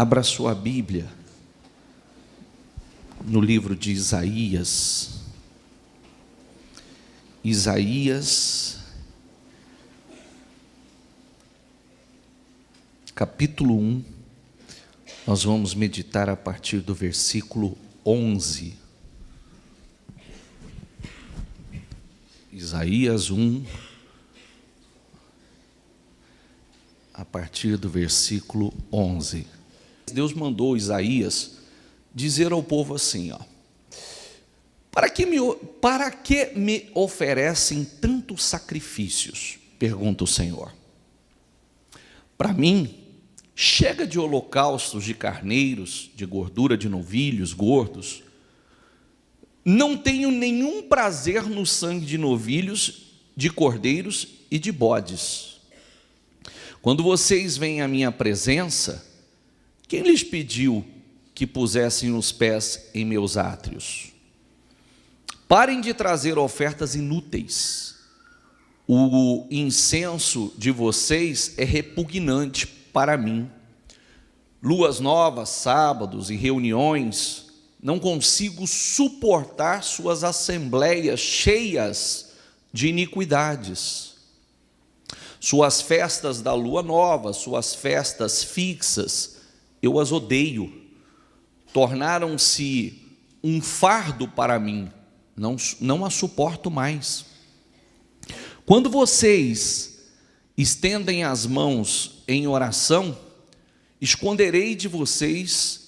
Abra sua Bíblia no livro de Isaías. Isaías, capítulo 1, nós vamos meditar a partir do versículo 11. Isaías 1, a partir do versículo 11. Deus mandou Isaías dizer ao povo assim, para que me oferecem tantos sacrifícios? Pergunta o Senhor. Para mim, chega de holocaustos de carneiros, de gordura de novilhos gordos. Não tenho nenhum prazer no sangue de novilhos, de cordeiros e de bodes. Quando vocês vêm à minha presença, quem lhes pediu que pusessem os pés em meus átrios? Parem de trazer ofertas inúteis. O incenso de vocês é repugnante para mim. Luas novas, sábados e reuniões, não consigo suportar suas assembleias cheias de iniquidades. Suas festas da lua nova, suas festas fixas, eu as odeio. Tornaram-se um fardo para mim, não as suporto mais. Quando vocês estendem as mãos em oração, esconderei de vocês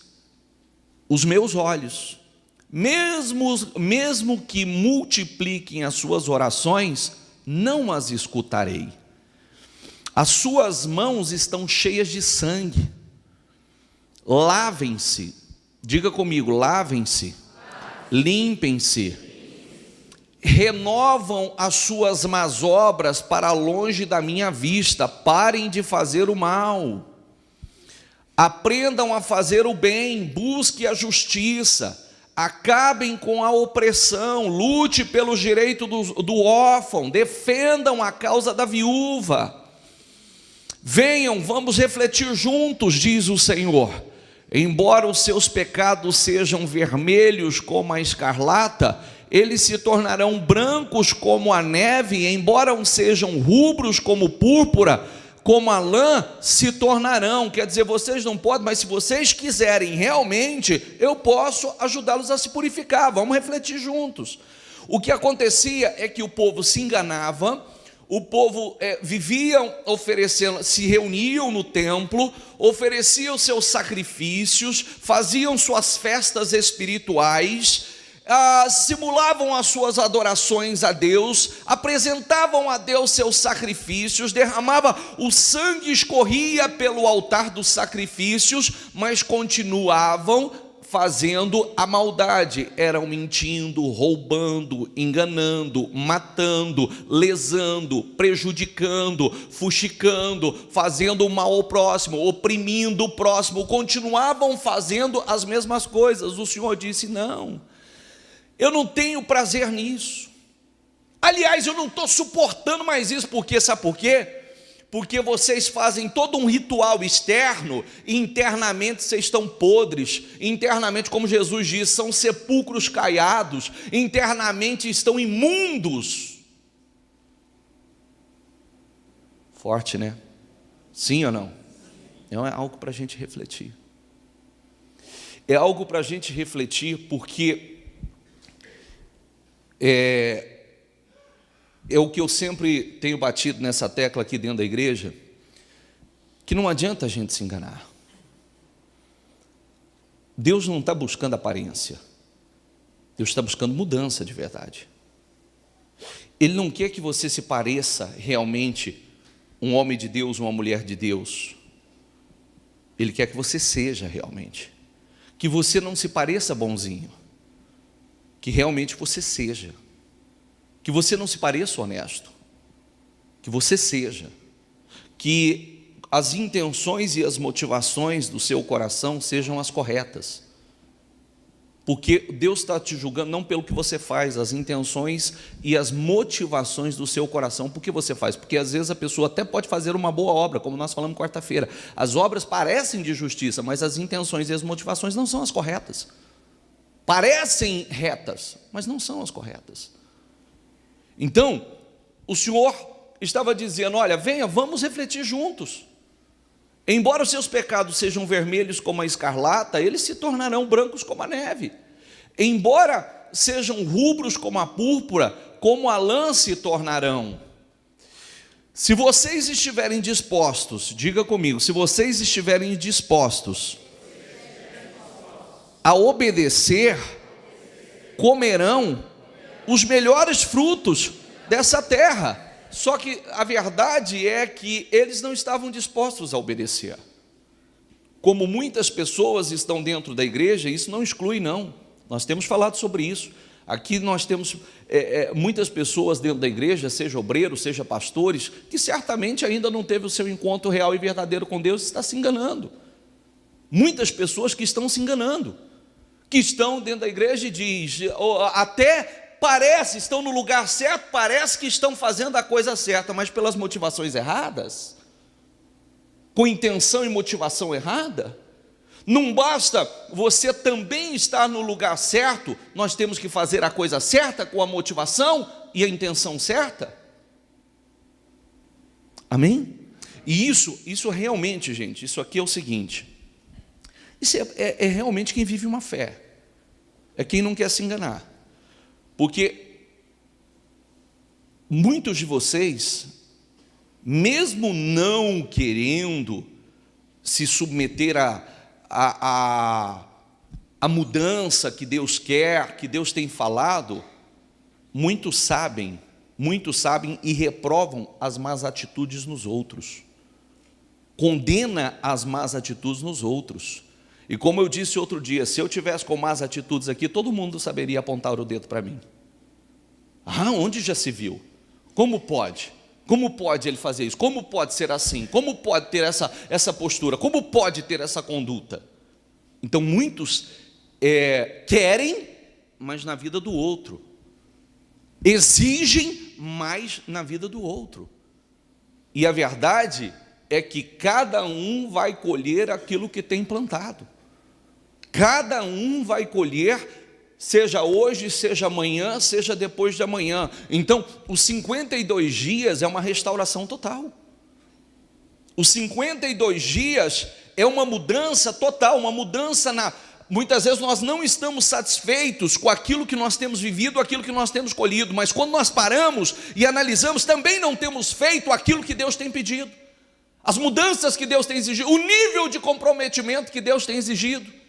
os meus olhos. Mesmo que multipliquem as suas orações, não as escutarei. As suas mãos estão cheias de sangue. Lavem-se, diga comigo, lavem-se, limpem-se, renovam as suas más obras para longe da minha vista, parem de fazer o mal, aprendam a fazer o bem, busquem a justiça, acabem com a opressão, lute pelo direito do órfão, defendam a causa da viúva. Venham, vamos refletir juntos, diz o Senhor. Embora os seus pecados sejam vermelhos como a escarlata, eles se tornarão brancos como a neve, embora sejam rubros como púrpura, como a lã se tornarão. Quer dizer, vocês não podem, mas se vocês quiserem realmente, eu posso ajudá-los a se purificar. Vamos refletir juntos. O que acontecia é que o povo se enganava. O povo vivia oferecendo, se reuniam no templo, ofereciam seus sacrifícios, faziam suas festas espirituais, simulavam as suas adorações a Deus, apresentavam a Deus seus sacrifícios, derramava o sangue, escorria pelo altar dos sacrifícios, mas continuavam fazendo a maldade, eram mentindo, roubando, enganando, matando, lesando, prejudicando, fuxicando, fazendo mal ao próximo, oprimindo o próximo, continuavam fazendo as mesmas coisas. O Senhor disse, não, eu não tenho prazer nisso. Aliás, eu não estou suportando mais isso, porque sabe por quê? Porque vocês fazem todo um ritual externo e internamente vocês estão podres, internamente, como Jesus diz, são sepulcros caiados, internamente estão imundos. Forte, né? Sim ou não? É algo para a gente refletir. É algo para a gente refletir, porque é o que eu sempre tenho batido nessa tecla aqui dentro da igreja, que não adianta a gente se enganar. Deus não está buscando aparência, Deus está buscando mudança de verdade. Ele não quer que você se pareça realmente um homem de Deus, uma mulher de Deus. Ele quer que você seja realmente, que você não se pareça bonzinho, que realmente você seja. Que você não se pareça honesto, que você seja, que as intenções e as motivações do seu coração sejam as corretas. Porque Deus está te julgando não pelo que você faz, as intenções e as motivações do seu coração. Por que você faz? Porque às vezes a pessoa até pode fazer uma boa obra, como nós falamos quarta-feira. As obras parecem de justiça, mas as intenções e as motivações não são as corretas. Parecem retas, mas não são as corretas. Então, o Senhor estava dizendo: olha, venha, vamos refletir juntos. Embora os seus pecados sejam vermelhos como a escarlata, eles se tornarão brancos como a neve. Embora sejam rubros como a púrpura, como a lã se tornarão. Se vocês estiverem dispostos, diga comigo, se vocês estiverem dispostos a obedecer, comerão os melhores frutos dessa terra. Só que a verdade é que eles não estavam dispostos a obedecer. Como muitas pessoas estão dentro da igreja, isso não exclui, não. Nós temos falado sobre isso. Aqui nós temos muitas pessoas dentro da igreja, seja obreiros, seja pastores, que certamente ainda não teve o seu encontro real e verdadeiro com Deus e está se enganando. Muitas pessoas que estão se enganando, que estão dentro da igreja e diz, até parece, estão no lugar certo, parece que estão fazendo a coisa certa, mas pelas motivações erradas, com intenção e motivação errada. Não basta você também estar no lugar certo, nós temos que fazer a coisa certa com a motivação e a intenção certa. Amém? E isso realmente, gente, isso aqui é o seguinte, isso é realmente quem vive uma fé, é quem não quer se enganar. Porque muitos de vocês, mesmo não querendo se submeter à mudança que Deus quer, que Deus tem falado, muitos sabem e reprovam as más atitudes nos outros, condena as más atitudes nos outros. E como eu disse outro dia, se eu tivesse com más atitudes aqui, todo mundo saberia apontar o dedo para mim. Onde já se viu? Como pode? Como pode ele fazer isso? Como pode ser assim? Como pode ter essa postura? Como pode ter essa conduta? Então muitos querem, mas na vida do outro. Exigem, mas na vida do outro. E a verdade é que cada um vai colher aquilo que tem plantado. Cada um vai colher, seja hoje, seja amanhã, seja depois de amanhã. Então, os 52 dias é uma restauração total. Os 52 dias é uma mudança total, uma mudança Muitas vezes nós não estamos satisfeitos com aquilo que nós temos vivido, aquilo que nós temos colhido, mas quando nós paramos e analisamos, também não temos feito aquilo que Deus tem pedido. As mudanças que Deus tem exigido, o nível de comprometimento que Deus tem exigido.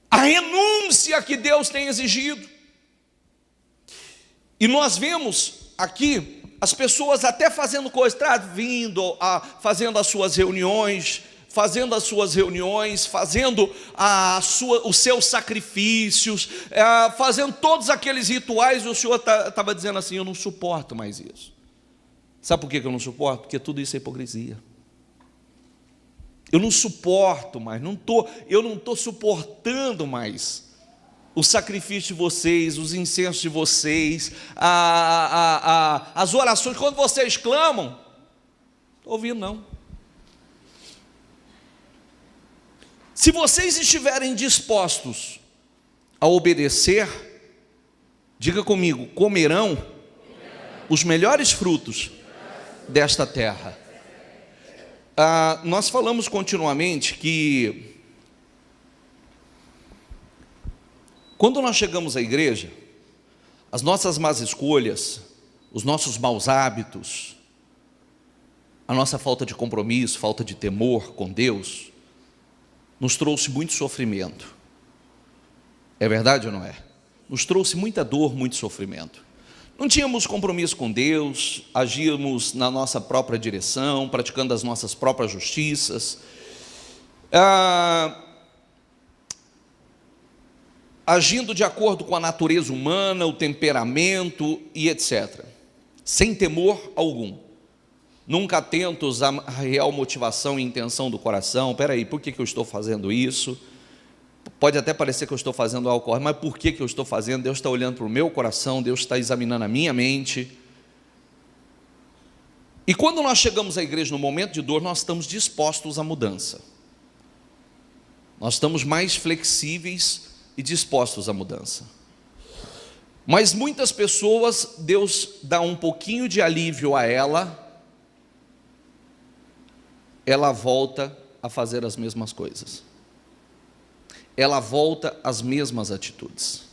A renúncia que Deus tem exigido. E nós vemos aqui as pessoas até fazendo coisas, fazendo as suas reuniões, fazendo os seus sacrifícios, fazendo todos aqueles rituais, e o Senhor estava dizendo assim: eu não suporto mais isso. Sabe por que eu não suporto? Porque tudo isso é hipocrisia. Eu não suporto mais, eu não estou suportando mais o sacrifício de vocês, os incensos de vocês, as orações, quando vocês clamam, não estou ouvindo não. Se vocês estiverem dispostos a obedecer, diga comigo, comerão os melhores frutos desta terra. Nós falamos continuamente que quando nós chegamos à igreja, as nossas más escolhas, os nossos maus hábitos, a nossa falta de compromisso, falta de temor com Deus, nos trouxe muito sofrimento. É verdade ou não é? Nos trouxe muita dor, muito sofrimento. Não tínhamos compromisso com Deus, agíamos na nossa própria direção, praticando as nossas próprias justiças, agindo de acordo com a natureza humana, o temperamento e etc. Sem temor algum. Nunca atentos à real motivação e intenção do coração. Espera aí, por que eu estou fazendo isso? Pode até parecer que eu estou fazendo algo correto, mas por que eu estou fazendo? Deus está olhando para o meu coração, Deus está examinando a minha mente. E quando nós chegamos à igreja no momento de dor, nós estamos dispostos à mudança. Nós estamos mais flexíveis e dispostos à mudança. Mas muitas pessoas, Deus dá um pouquinho de alívio a ela volta a fazer as mesmas coisas. Ela volta às mesmas atitudes.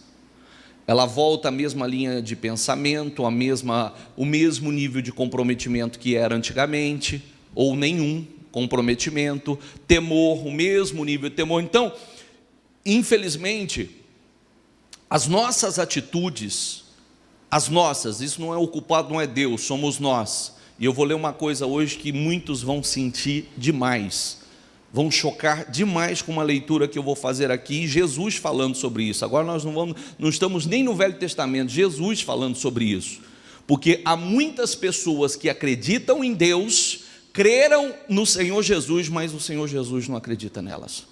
Ela volta à mesma linha de pensamento, o mesmo nível de comprometimento que era antigamente, ou nenhum comprometimento, temor, o mesmo nível de temor. Então, infelizmente, as nossas atitudes, isso não é o culpado, não é Deus, somos nós. E eu vou ler uma coisa hoje que muitos vão sentir demais, vão chocar demais com uma leitura que eu vou fazer aqui, Jesus falando sobre isso. Agora nós não estamos nem no Velho Testamento, Jesus falando sobre isso, porque há muitas pessoas que acreditam em Deus, creram no Senhor Jesus, mas o Senhor Jesus não acredita nelas.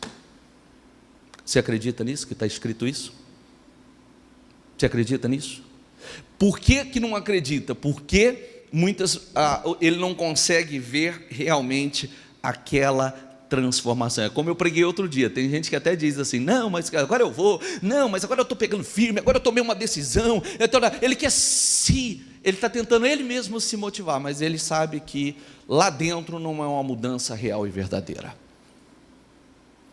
Você acredita nisso, que está escrito isso? Você acredita nisso? Por que não acredita? Porque ele não consegue ver realmente aquela transformação. É como eu preguei outro dia, tem gente que até diz assim, não, mas agora eu vou, não, mas agora eu estou pegando firme, agora eu tomei uma decisão, ele quer ele está tentando ele mesmo se motivar, mas ele sabe que lá dentro não é uma mudança real e verdadeira.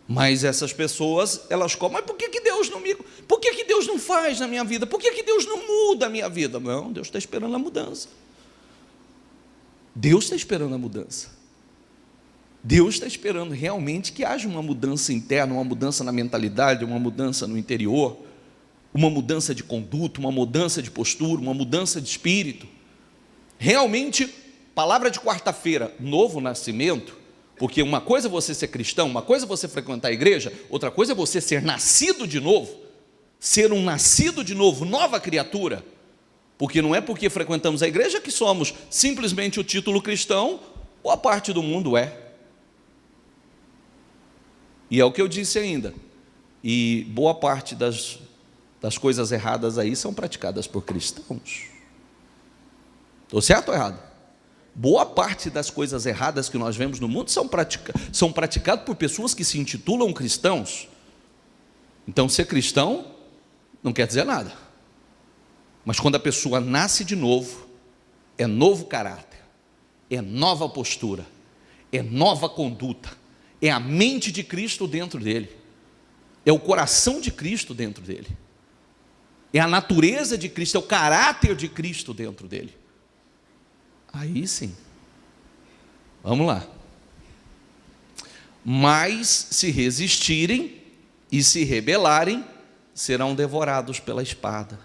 Mas essas pessoas, elas comem, mas por que Deus não por que Deus não faz na minha vida? Por que Deus não muda a minha vida? Não, Deus está esperando a mudança. Deus está esperando a mudança. Deus está esperando realmente que haja uma mudança interna, uma mudança na mentalidade, uma mudança no interior, uma mudança de conduta, uma mudança de postura, uma mudança de espírito. Realmente, palavra de quarta-feira, novo nascimento, porque uma coisa é você ser cristão, uma coisa é você frequentar a igreja, outra coisa é você ser nascido de novo, ser um nascido de novo, nova criatura, porque não é porque frequentamos a igreja que somos simplesmente o título cristão, ou a parte do mundo é. E é o que eu disse ainda, e boa parte das coisas erradas aí são praticadas por cristãos. Estou certo ou errado? Boa parte das coisas erradas que nós vemos no mundo são praticadas por pessoas que se intitulam cristãos. Então, ser cristão não quer dizer nada. Mas quando a pessoa nasce de novo, é novo caráter, é nova postura, é nova conduta, é a mente de Cristo dentro dele, é o coração de Cristo dentro dele, é a natureza de Cristo, é o caráter de Cristo dentro dele. Aí sim, vamos lá. Mas se resistirem e se rebelarem, serão devorados pela espada,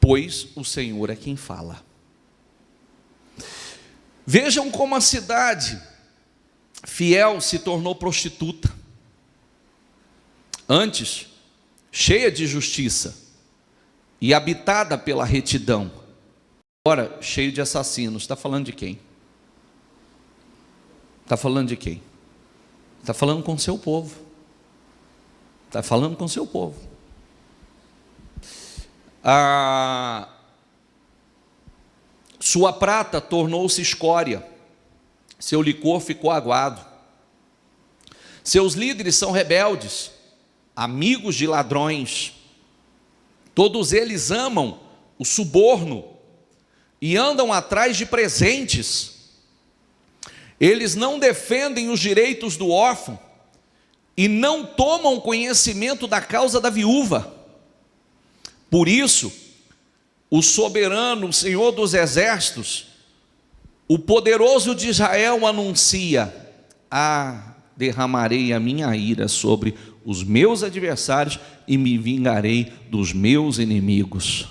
pois o Senhor é quem fala. Vejam como a cidade fiel se tornou prostituta. Antes, cheia de justiça e habitada pela retidão, agora cheio de assassinos. Está falando de quem? Está falando de quem? Está falando com o seu povo. Está falando com o seu povo. Sua prata tornou-se escória, seu licor ficou aguado. Seus líderes são rebeldes, amigos de ladrões. Todos eles amam o suborno e andam atrás de presentes. Eles não defendem os direitos do órfão e não tomam conhecimento da causa da viúva. Por isso, o soberano, o Senhor dos exércitos, o poderoso de Israel anuncia: derramarei a minha ira sobre os meus adversários e me vingarei dos meus inimigos.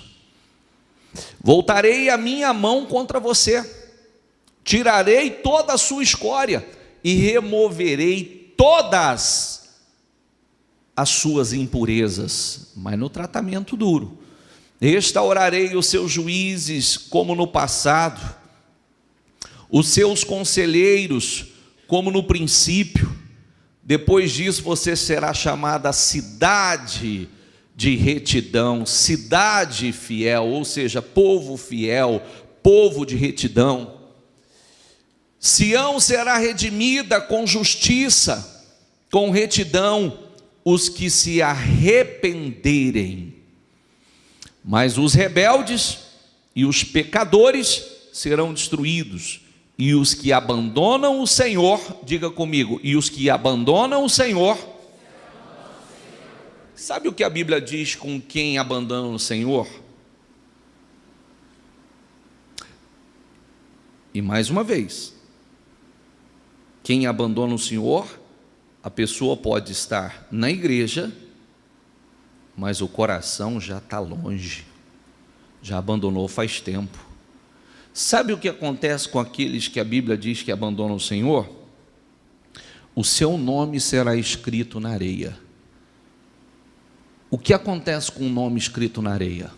Voltarei a minha mão contra você, tirarei toda a sua escória e removerei todas as suas impurezas, mas no tratamento duro. Restaurarei os seus juízes como no passado, os seus conselheiros como no princípio. Depois disso você será chamada cidade de retidão, cidade fiel, ou seja, povo fiel, povo de retidão. Sião será redimida com justiça, com retidão, os que se arrependerem. Mas os rebeldes e os pecadores serão destruídos, e os que abandonam o Senhor, diga comigo, e os que abandonam o Senhor. Sabe o que a Bíblia diz com quem abandona o Senhor? E mais uma vez, quem abandona o Senhor, a pessoa pode estar na igreja, mas o coração já está longe, já abandonou faz tempo. Sabe o que acontece com aqueles que a Bíblia diz que abandonam o Senhor? O seu nome será escrito na areia. O que acontece com o nome escrito na areia?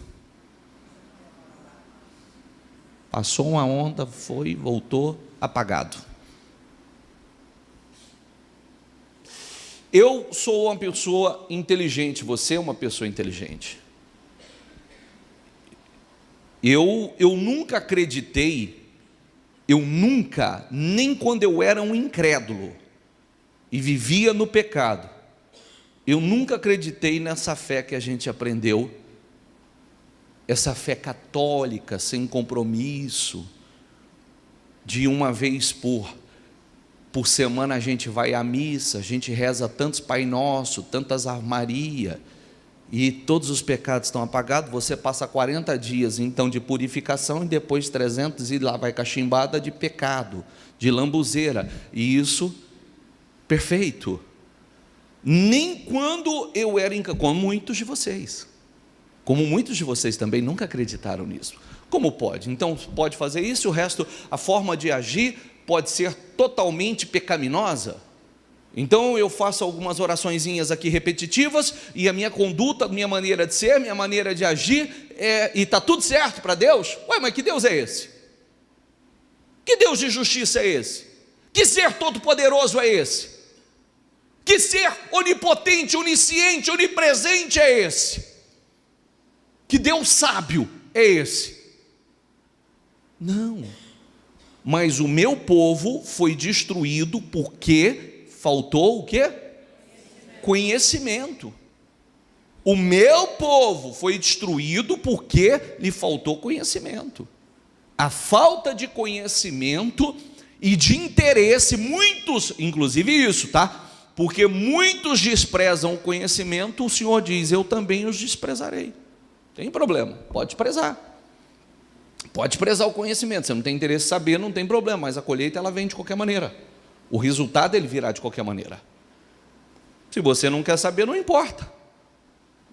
Passou uma onda, foi, voltou, apagado. Eu sou uma pessoa inteligente, você é uma pessoa inteligente. Eu nunca acreditei, nem quando eu era um incrédulo e vivia no pecado, eu nunca acreditei nessa fé que a gente aprendeu, essa fé católica, sem compromisso, de uma vez por semana a gente vai à missa, a gente reza tantos Pai Nosso, tantas Ave Maria, e todos os pecados estão apagados. Você passa 40 dias então de purificação, e depois 300 e lá vai cachimbada de pecado, de lambuzeira, e isso, perfeito. Nem quando eu era como muitos de vocês também nunca acreditaram nisso. Como pode? Então pode fazer isso, e o resto, a forma de agir pode ser totalmente pecaminosa. Então eu faço algumas oraçõezinhas aqui repetitivas, e a minha conduta, a minha maneira de ser, minha maneira de agir, e está tudo certo para Deus? Ué, mas que Deus é esse? Que Deus de justiça é esse? Que ser todo-poderoso é esse? Que ser onipotente, onisciente, onipresente é esse? Que Deus sábio é esse? Não. Mas o meu povo foi destruído porque faltou o quê? Conhecimento. O meu povo foi destruído porque lhe faltou conhecimento. A falta de conhecimento e de interesse, muitos, inclusive isso, tá? Porque muitos desprezam o conhecimento, o Senhor diz, eu também os desprezarei. Tem problema, pode prezar. Pode prezar o conhecimento, você não tem interesse em saber, não tem problema, mas a colheita ela vem de qualquer maneira. O resultado ele virá de qualquer maneira. Se você não quer saber, não importa.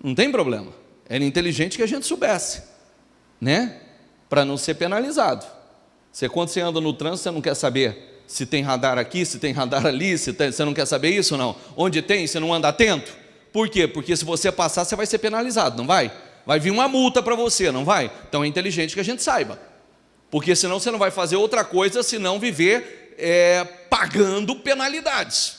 Não tem problema. Era inteligente que a gente soubesse, né? Para não ser penalizado. Quando você anda no trânsito, você não quer saber se tem radar aqui, se tem radar ali, você não quer saber isso ou não? Onde tem, você não anda atento? Por quê? Porque se você passar, você vai ser penalizado, não vai? Vai vir uma multa para você, não vai? Então é inteligente que a gente saiba. Porque senão você não vai fazer outra coisa, senão viver pagando penalidades.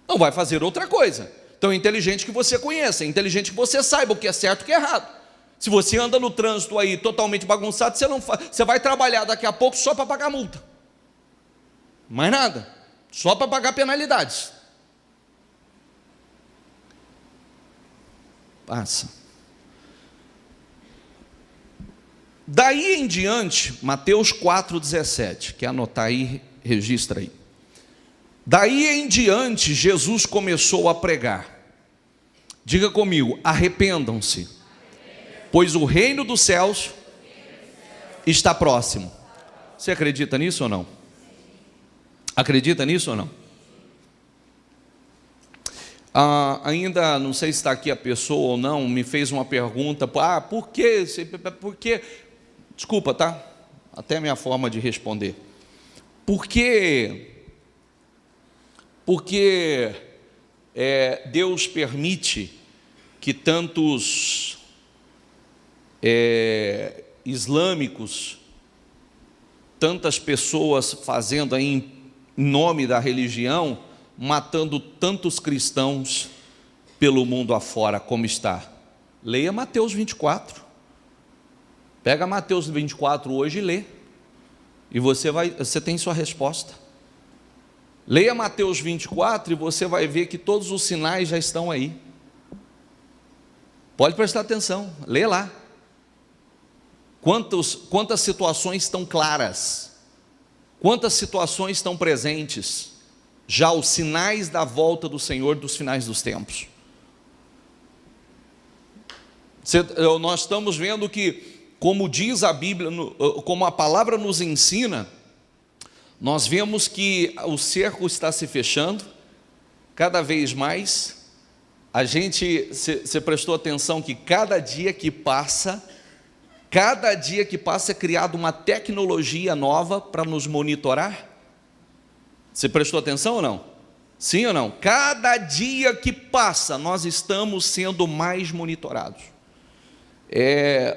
Não vai fazer outra coisa. Então é inteligente que você conheça, é inteligente que você saiba o que é certo e o que é errado. Se você anda no trânsito aí totalmente bagunçado, você vai trabalhar daqui a pouco só para pagar multa. Mais nada, só para pagar penalidades. Passa. Daí em diante, Mateus 4,17, quer anotar aí, registra aí. Daí em diante, Jesus começou a pregar. Diga comigo, arrependam-se, pois o reino dos céus está próximo. Você acredita nisso ou não? Acredita nisso ou não? Ainda não sei se está aqui a pessoa ou não, me fez uma pergunta, por quê? Desculpa, tá? Até a minha forma de responder. Porque Deus permite que tantos islâmicos, tantas pessoas fazendo aí em nome da religião, matando tantos cristãos pelo mundo afora como está? Leia Mateus 24. Pega Mateus 24 hoje e lê. E você tem sua resposta. Leia Mateus 24 e você vai ver que todos os sinais já estão aí. Pode prestar atenção, lê lá. Quantas situações estão claras, quantas situações estão presentes, já os sinais da volta do Senhor dos finais dos tempos. Nós estamos vendo que, como diz a Bíblia, como a palavra nos ensina, nós vemos que o cerco está se fechando, cada vez mais. Você prestou atenção que cada dia que passa é criada uma tecnologia nova para nos monitorar? Você prestou atenção ou não? Sim ou não? Cada dia que passa, nós estamos sendo mais monitorados.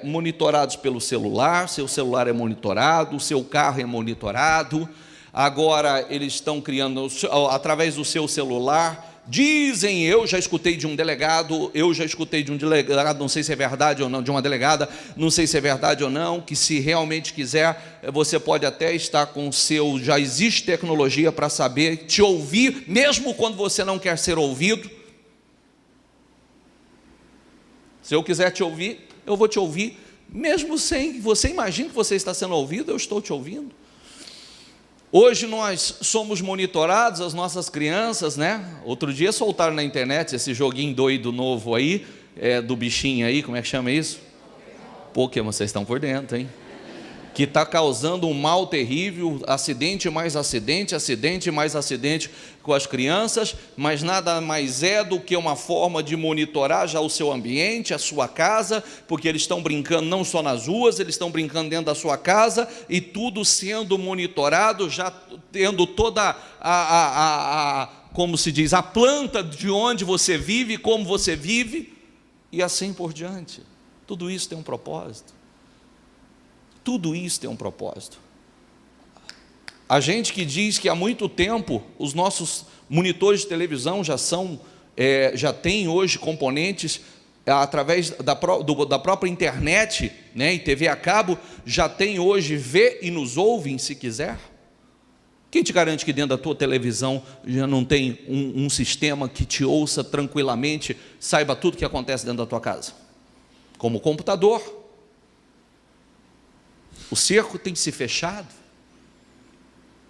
Monitorados pelo celular, seu celular é monitorado, o seu carro é monitorado. Agora eles estão criando, através do seu celular, dizem, eu já escutei de um delegado, não sei se é verdade ou não, de uma delegada, não sei se é verdade ou não, que se realmente quiser, você pode até estar com o seu, já existe tecnologia para saber, te ouvir, mesmo quando você não quer ser ouvido. Se eu quiser te ouvir, eu vou te ouvir, mesmo sem, você imagina que você está sendo ouvido, eu estou te ouvindo. Hoje nós somos monitorados, as nossas crianças, né? Outro dia soltaram na internet esse joguinho doido novo aí, do bichinho aí, como é que chama isso? Pokémon, vocês estão por dentro, hein? Que está causando um mal terrível, acidente mais acidente, acidente mais acidente com as crianças, mas nada mais é do que uma forma de monitorar já o seu ambiente, a sua casa, porque eles estão brincando não só nas ruas, eles estão brincando dentro da sua casa, e tudo sendo monitorado, já tendo toda como se diz, a planta de onde você vive, como você vive, e assim por diante. Tudo isso tem um propósito. Tudo isso tem um propósito. A gente que diz que há muito tempo os nossos monitores de televisão já têm hoje componentes através da própria internet, né, e TV a cabo, já tem hoje, vê e nos ouvem se quiser. Quem te garante que dentro da tua televisão já não tem um sistema que te ouça tranquilamente, saiba tudo o que acontece dentro da tua casa? Como o computador. O cerco tem se fechado.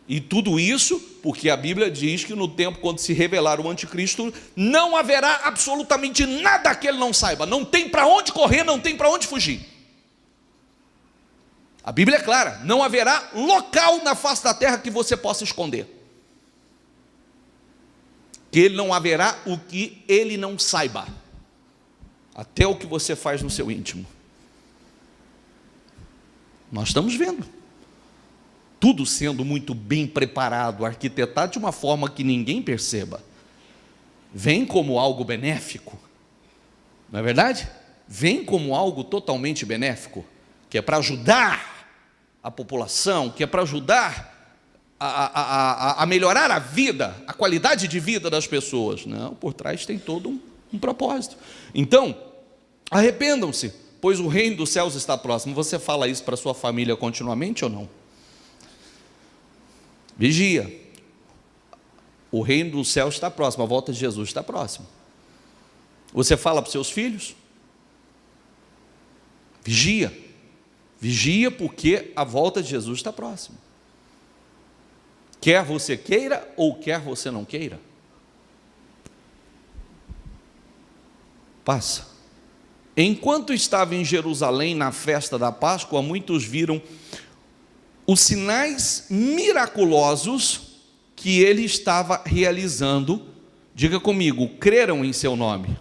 E tudo isso porque a Bíblia diz que no tempo quando se revelar o anticristo, não haverá absolutamente nada que ele não saiba. Não tem para onde correr, não tem para onde fugir. A Bíblia é clara, não haverá local na face da terra que você possa esconder. Que ele não haverá o que ele não saiba. Até o que você faz no seu íntimo. Nós estamos vendo tudo sendo muito bem preparado, arquitetado de uma forma que ninguém perceba. Vem como algo benéfico, não é verdade? Vem como algo totalmente benéfico, que é para ajudar a população, que é para ajudar a melhorar a vida, a qualidade de vida das pessoas. Não, por trás tem todo um propósito. Então, arrependam-se, pois o reino dos céus está próximo. Você fala isso para sua família continuamente ou não? Vigia. O reino dos céus está próximo, a volta de Jesus está próxima. Você fala para os seus filhos? Vigia. Vigia porque a volta de Jesus está próxima. Quer você queira ou quer você não queira. Passa. Enquanto estava em Jerusalém na festa da Páscoa, muitos viram os sinais miraculosos que ele estava realizando. Diga comigo, creram em seu nome.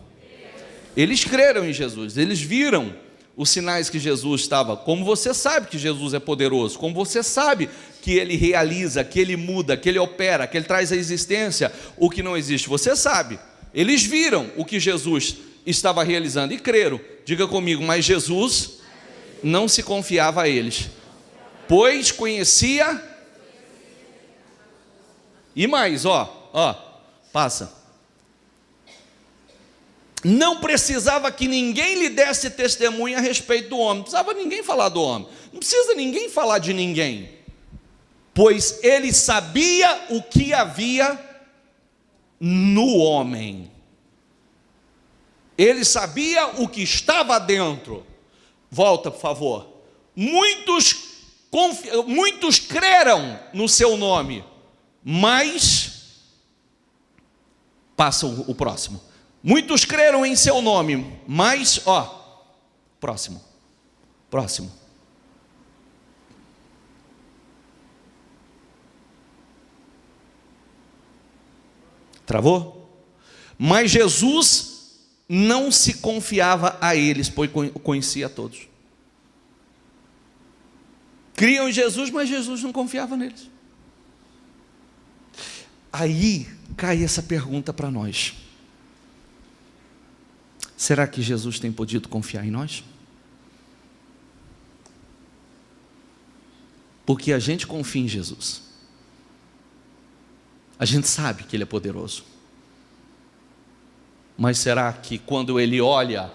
Eles creram em Jesus, eles viram os sinais que Jesus estava. Como você sabe que Jesus é poderoso, como você sabe que ele realiza, que ele muda, que ele opera, que ele traz à existência o que não existe, você sabe. Eles viram o que Jesus estava realizando e creram. Diga comigo, mas Jesus não se confiava a eles, pois conhecia. E mais, Passa. Não precisava que ninguém lhe desse testemunho a respeito do homem. Não precisava ninguém falar do homem. Não precisa ninguém falar de ninguém. Pois ele sabia o que havia no homem. Ele sabia o que estava dentro. Volta, por favor. Muitos creram no seu nome, mas passa o próximo. Muitos creram em seu nome, mas, próximo. Travou? Mas Jesus não se confiava a eles, pois conhecia a todos. Criam em Jesus, mas Jesus não confiava neles. Aí cai essa pergunta para nós: será que Jesus tem podido confiar em nós? Porque a gente confia em Jesus. A gente sabe que Ele é poderoso. Mas será que quando Ele olha,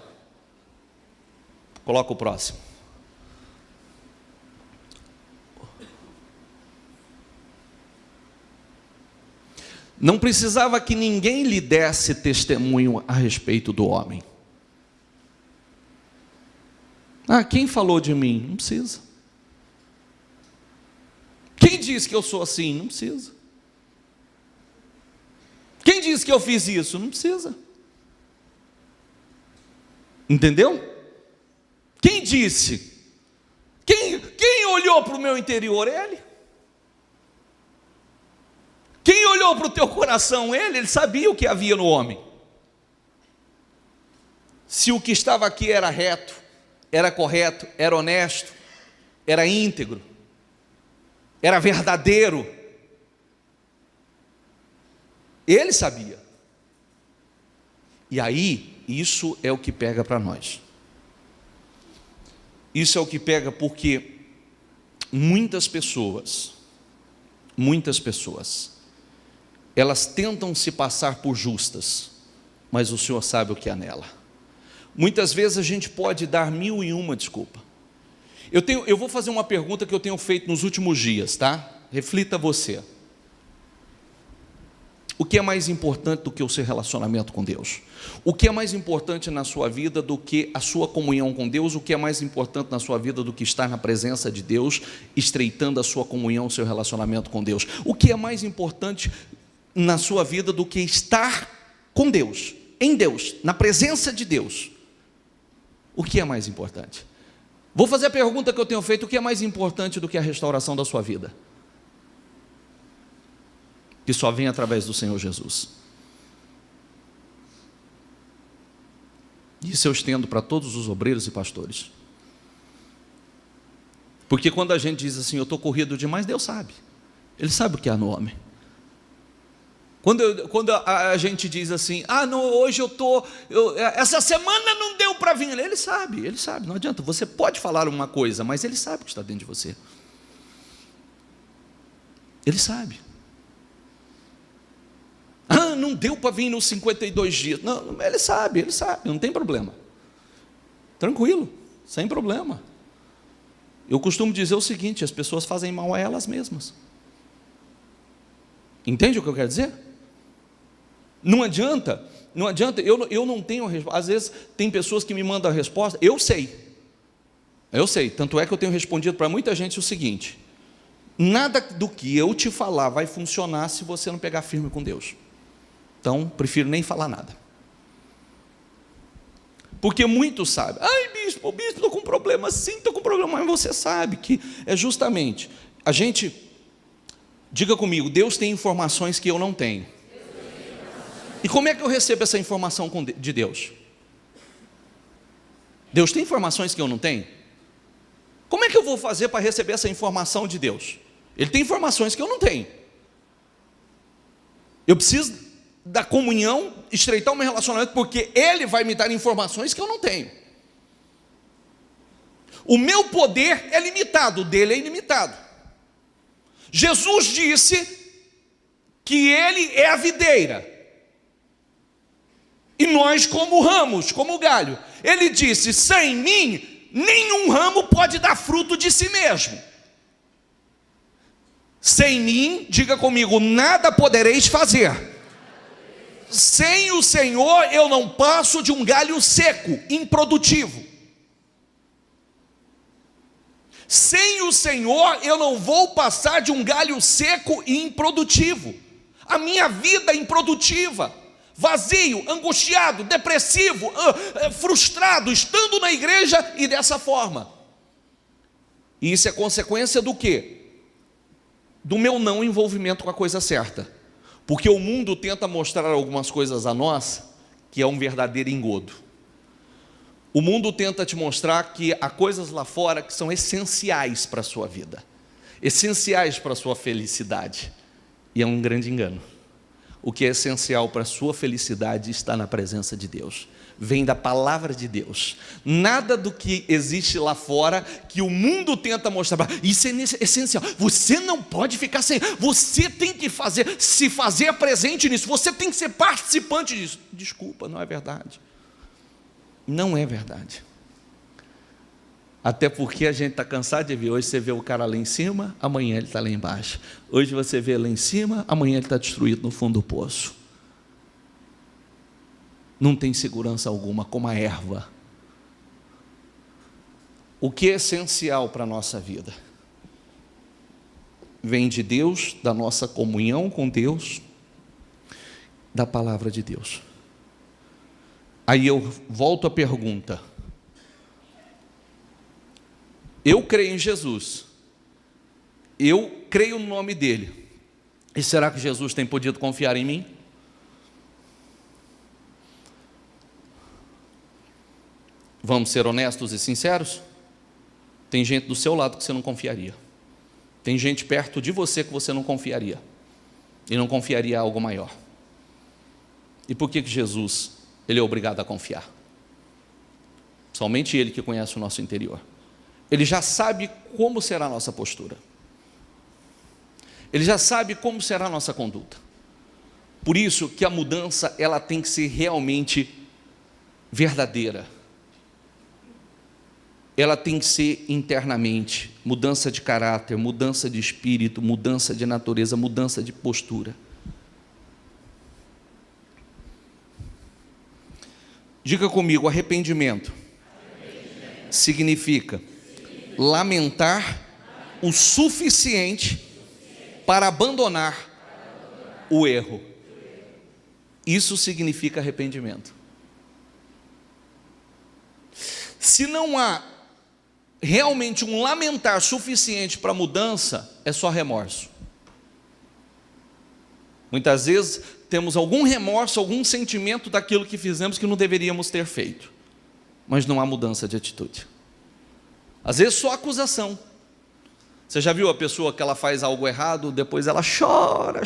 coloca o próximo. Não precisava que ninguém lhe desse testemunho a respeito do homem. Quem falou de mim? Não precisa. Quem disse que eu sou assim? Não precisa. Quem disse que eu fiz isso? Não precisa. Entendeu? Quem disse? Quem olhou para o meu interior? Ele. Quem olhou para o teu coração? Ele sabia o que havia no homem. Se o que estava aqui era reto, era correto, era honesto, era íntegro, era verdadeiro, Ele sabia. E aí, isso é o que pega para nós. Isso é o que pega porque muitas pessoas, elas tentam se passar por justas, mas o Senhor sabe o que há nela. Muitas vezes a gente pode dar 1001 desculpa. Eu vou fazer uma pergunta que eu tenho feito nos últimos dias, tá? Reflita você. O que é mais importante do que o seu relacionamento com Deus? O que é mais importante na sua vida do que a sua comunhão com Deus? O que é mais importante na sua vida do que estar na presença de Deus, estreitando a sua comunhão, o seu relacionamento com Deus? O que é mais importante na sua vida do que estar com Deus, em Deus, na presença de Deus? O que é mais importante? Vou fazer a pergunta que eu tenho feito: o que é mais importante do que a restauração da sua vida? Que só vem através do Senhor Jesus. Isso eu estendo para todos os obreiros e pastores. Porque quando a gente diz assim, eu estou corrido demais, Deus sabe. Ele sabe o que há no homem. Quando a gente diz assim, não, hoje essa semana não deu para vir. Ele sabe, não adianta. Você pode falar uma coisa, mas Ele sabe o que está dentro de você. Ele sabe. Não deu para vir nos 52 dias. Não, Ele sabe, não tem problema. Tranquilo, sem problema. Eu costumo dizer o seguinte: as pessoas fazem mal a elas mesmas. Entende o que eu quero dizer? Não adianta, eu não tenho a resposta. Às vezes tem pessoas que me mandam a resposta, eu sei, tanto é que eu tenho respondido para muita gente o seguinte: nada do que eu te falar vai funcionar se você não pegar firme com Deus. Então, prefiro nem falar nada. Porque muitos sabem, bispo, estou com problema, sim, estou com problema, mas você sabe que é justamente, a gente, diga comigo, Deus tem informações que eu não tenho. E como é que eu recebo essa informação de Deus? Deus tem informações que eu não tenho? Como é que eu vou fazer para receber essa informação de Deus? Ele tem informações que eu não tenho. Eu preciso da comunhão, estreitar o meu relacionamento, porque Ele vai me dar informações que eu não tenho. O meu poder é limitado, o dele é ilimitado. Jesus disse que Ele é a videira e nós como ramos, como galho. Ele disse: sem mim, nenhum ramo pode dar fruto de si mesmo. Sem mim, diga comigo, nada podereis fazer. Sem o Senhor, eu não passo de um galho seco, improdutivo. Sem o Senhor, eu não vou passar de um galho seco e improdutivo. A minha vida é improdutiva, vazio, angustiado, depressivo, frustrado, estando na igreja e dessa forma. E isso é consequência do quê? Do meu não envolvimento com a coisa certa. Porque o mundo tenta mostrar algumas coisas a nós que é um verdadeiro engodo. O mundo tenta te mostrar que há coisas lá fora que são essenciais para a sua vida, essenciais para a sua felicidade. E é um grande engano. O que é essencial para a sua felicidade está na presença de Deus, vem da palavra de Deus. Nada do que existe lá fora que o mundo tenta mostrar, isso é essencial, você não pode ficar sem, você tem que se fazer presente nisso, você tem que ser participante disso. Desculpa, não é verdade. Não é verdade. Até porque a gente está cansado de ver. Hoje você vê o cara lá em cima, amanhã ele está lá embaixo. Hoje você vê lá em cima, amanhã ele está destruído no fundo do poço. Não tem segurança alguma, como a erva. O que é essencial para a nossa vida? Vem de Deus, da nossa comunhão com Deus, da palavra de Deus. Aí eu volto à pergunta. Eu creio em Jesus, eu creio no nome dele, e será que Jesus tem podido confiar em mim? Vamos ser honestos e sinceros? Tem gente do seu lado que você não confiaria, tem gente perto de você que você não confiaria, e não confiaria em algo maior. E por que Jesus, ele é obrigado a confiar? Somente ele que conhece o nosso interior. Ele já sabe como será a nossa postura. Ele já sabe como será a nossa conduta. Por isso que a mudança, ela tem que ser realmente verdadeira. Ela tem que ser internamente. Mudança de caráter, mudança de espírito, mudança de natureza, mudança de postura. Diga comigo, arrependimento. Significa lamentar o suficiente para abandonar o erro. Isso significa arrependimento. Se não há realmente um lamentar suficiente para a mudança, é só remorso. Muitas vezes temos algum remorso, algum sentimento daquilo que fizemos que não deveríamos ter feito, mas não há mudança de atitude. Às vezes só acusação. Você já viu a pessoa que ela faz algo errado, depois ela chora,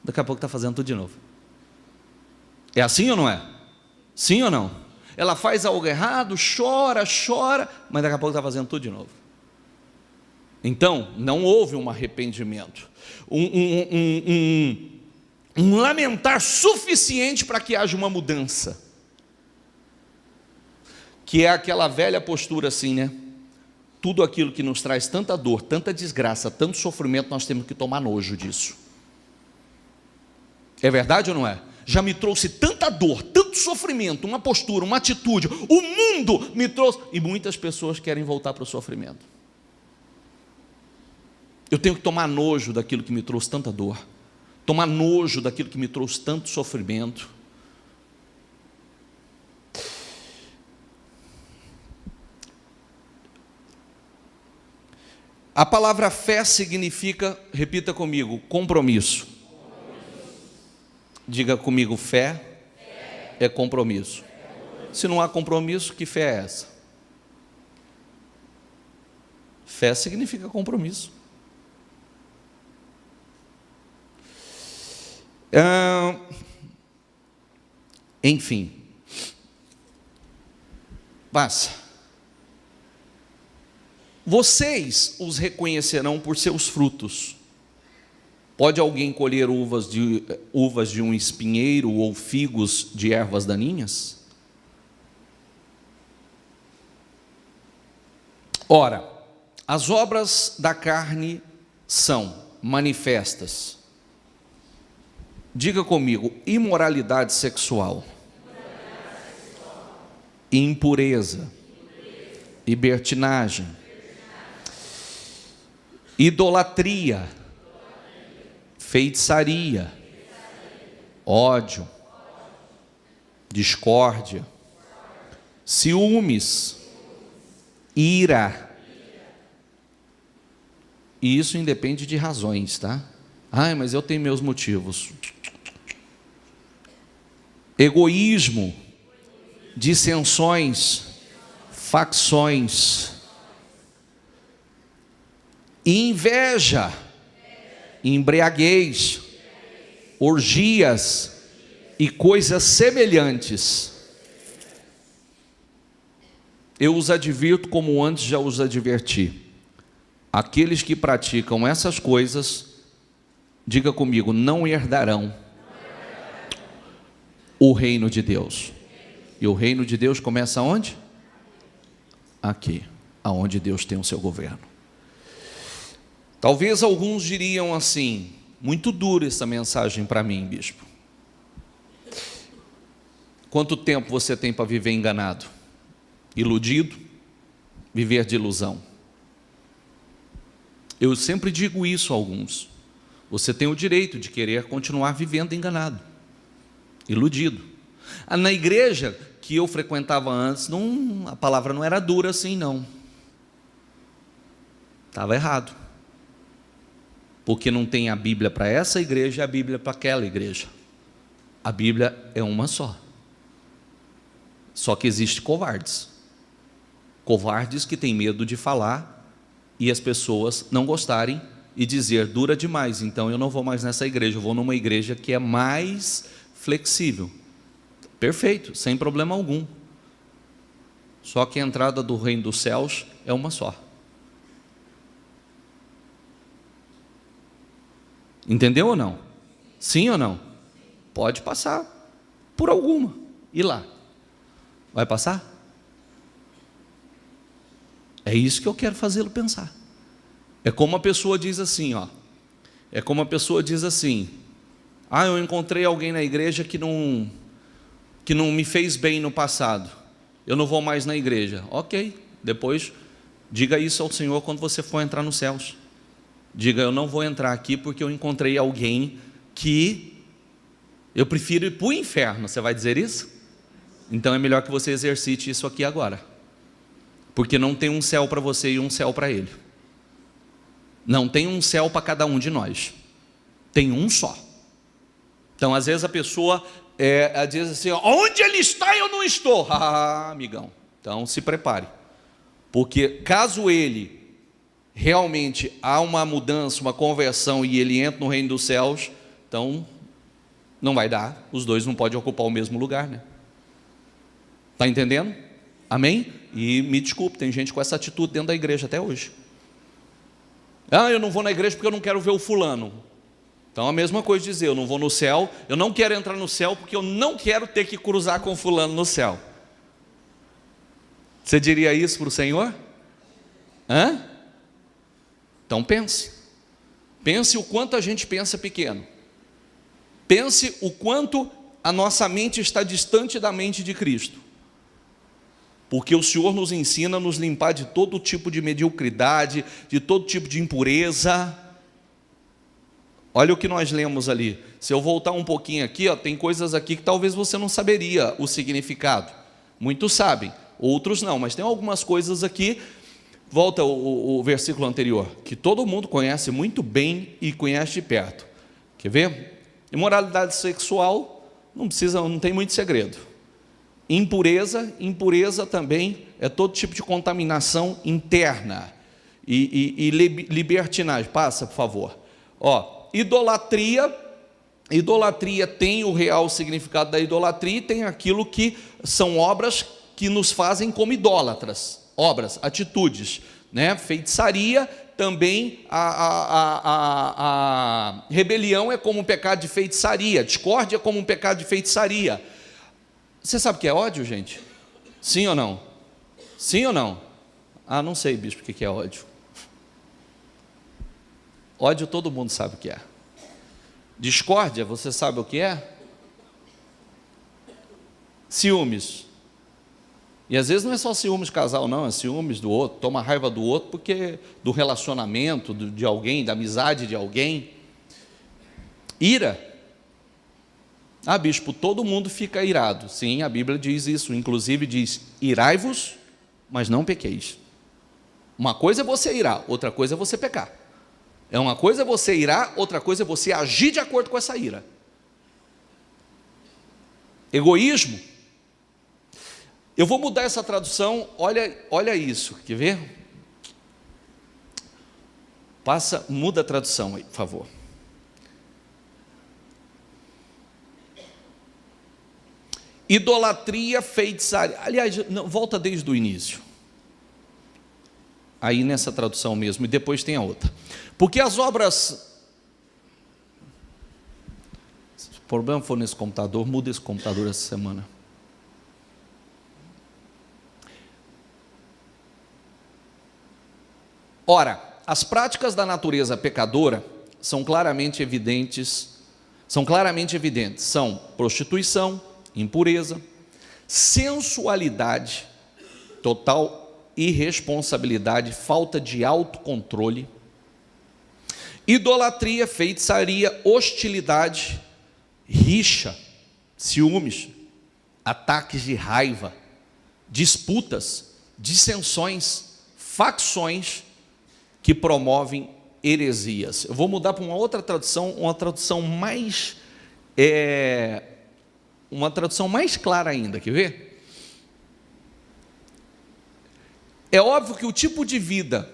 daqui a pouco está fazendo tudo de novo. É assim ou não é? Sim ou não? Ela faz algo errado, chora, mas daqui a pouco está fazendo tudo de novo. Então, não houve um arrependimento, um lamentar suficiente para que haja uma mudança. Que é aquela velha postura assim, né? Tudo aquilo que nos traz tanta dor, tanta desgraça, tanto sofrimento, nós temos que tomar nojo disso. É verdade ou não é? Já me trouxe tanta dor, tanto sofrimento, uma postura, uma atitude, o mundo me trouxe, e muitas pessoas querem voltar para o sofrimento. Eu tenho que tomar nojo daquilo que me trouxe tanta dor, tomar nojo daquilo que me trouxe tanto sofrimento. A palavra fé significa, repita comigo, compromisso. Diga comigo, fé é compromisso. Se não há compromisso, que fé é essa? Fé significa compromisso. Enfim, passa. Vocês os reconhecerão por seus frutos. Pode alguém colher uvas de um espinheiro ou figos de ervas daninhas? Ora, as obras da carne são manifestas. Diga comigo: imoralidade sexual, impureza, libertinagem, idolatria, feitiçaria, ódio, discórdia, ciúmes, ira. E isso independe de razões, tá? Mas eu tenho meus motivos. Egoísmo, dissensões, facções, inveja, embriaguez, orgias e coisas semelhantes. Eu os advirto como antes já os adverti. Aqueles que praticam essas coisas, diga comigo, não herdarão o reino de Deus. E o reino de Deus começa onde? Aqui, aonde Deus tem o seu governo. Talvez alguns diriam assim: muito dura essa mensagem para mim, bispo. Quanto tempo você tem para viver enganado, iludido, viver de ilusão? Eu sempre digo isso a alguns: você tem o direito de querer continuar vivendo enganado, iludido. Na igreja que eu frequentava antes, a palavra não era dura assim, não. Estava errado. Porque não tem a Bíblia para essa igreja e a Bíblia para aquela igreja. A Bíblia é uma só. Só que existe covardes. Covardes que têm medo de falar e as pessoas não gostarem e dizer: dura demais, então eu não vou mais nessa igreja, eu vou numa igreja que é mais flexível. Perfeito, sem problema algum. Só que a entrada do reino dos céus é uma só. Entendeu ou não? Sim ou não? Pode passar por alguma. E lá? Vai passar? É isso que eu quero fazê-lo pensar. É como a pessoa diz assim, É como a pessoa diz assim: eu encontrei alguém na igreja que não me fez bem no passado. Eu não vou mais na igreja. Ok, depois diga isso ao Senhor quando você for entrar nos céus. Diga: eu não vou entrar aqui porque eu encontrei alguém que eu prefiro ir para o inferno. Você vai dizer isso? Então é melhor que você exercite isso aqui agora. Porque não tem um céu para você e um céu para ele. Não tem um céu para cada um de nós. Tem um só. Então às vezes a pessoa diz assim: onde ele está eu não estou. Amigão, então se prepare. Porque caso ele realmente há uma mudança, uma conversão e ele entra no reino dos céus, então não vai dar, os dois não podem ocupar o mesmo lugar, né? Está entendendo? Amém? E me desculpe, tem gente com essa atitude dentro da igreja até hoje. Eu não vou na igreja porque eu não quero ver o fulano. Então a mesma coisa dizer: eu não vou no céu, eu não quero entrar no céu porque eu não quero ter que cruzar com fulano no céu. Você diria isso para o Senhor? Então pense o quanto a gente pensa pequeno, pense o quanto a nossa mente está distante da mente de Cristo, porque o Senhor nos ensina a nos limpar de todo tipo de mediocridade, de todo tipo de impureza. Olha o que nós lemos ali. Se eu voltar um pouquinho aqui, tem coisas aqui que talvez você não saberia o significado. Muitos sabem, outros não, mas tem algumas coisas aqui. Volta o versículo anterior, que todo mundo conhece muito bem e conhece de perto. Quer ver? Imoralidade sexual, não tem muito segredo. Impureza também é todo tipo de contaminação interna. E libertinagem, passa por favor. Idolatria tem o real significado da idolatria, e tem aquilo que são obras que nos fazem como idólatras. Obras, atitudes, né? Feitiçaria também a rebelião é como um pecado de feitiçaria, a discórdia é como um pecado de feitiçaria. Você sabe o que é ódio, gente? Sim ou não? Sim ou não? Ah, não sei, bispo, o que é ódio. Ódio todo mundo sabe o que é. Discórdia, você sabe o que é? Ciúmes. E às vezes não é só ciúmes casal, não, é ciúmes do outro, toma raiva do outro porque do relacionamento de alguém, da amizade de alguém. Ira. Ah, bispo, todo mundo fica irado. Sim, a Bíblia diz isso, inclusive diz, irai-vos, mas não pequeis. Uma coisa é você irar, outra coisa é você pecar. Uma coisa é você irar, outra coisa é você agir de acordo com essa ira. Egoísmo. Eu vou mudar essa tradução, olha isso, quer ver? Muda a tradução aí, por favor. Idolatria, feitiçaria. Aliás, não, volta desde o início. Aí nessa tradução mesmo, e depois tem a outra. Porque as obras... Se o problema for nesse computador, muda esse computador essa semana. Ora, as práticas da natureza pecadora são claramente evidentes, são prostituição, impureza, sensualidade, total irresponsabilidade, falta de autocontrole, idolatria, feitiçaria, hostilidade, rixa, ciúmes, ataques de raiva, disputas, dissensões, facções que promovem heresias. Eu vou mudar para uma tradução mais clara ainda, quer ver? É óbvio que o tipo de vida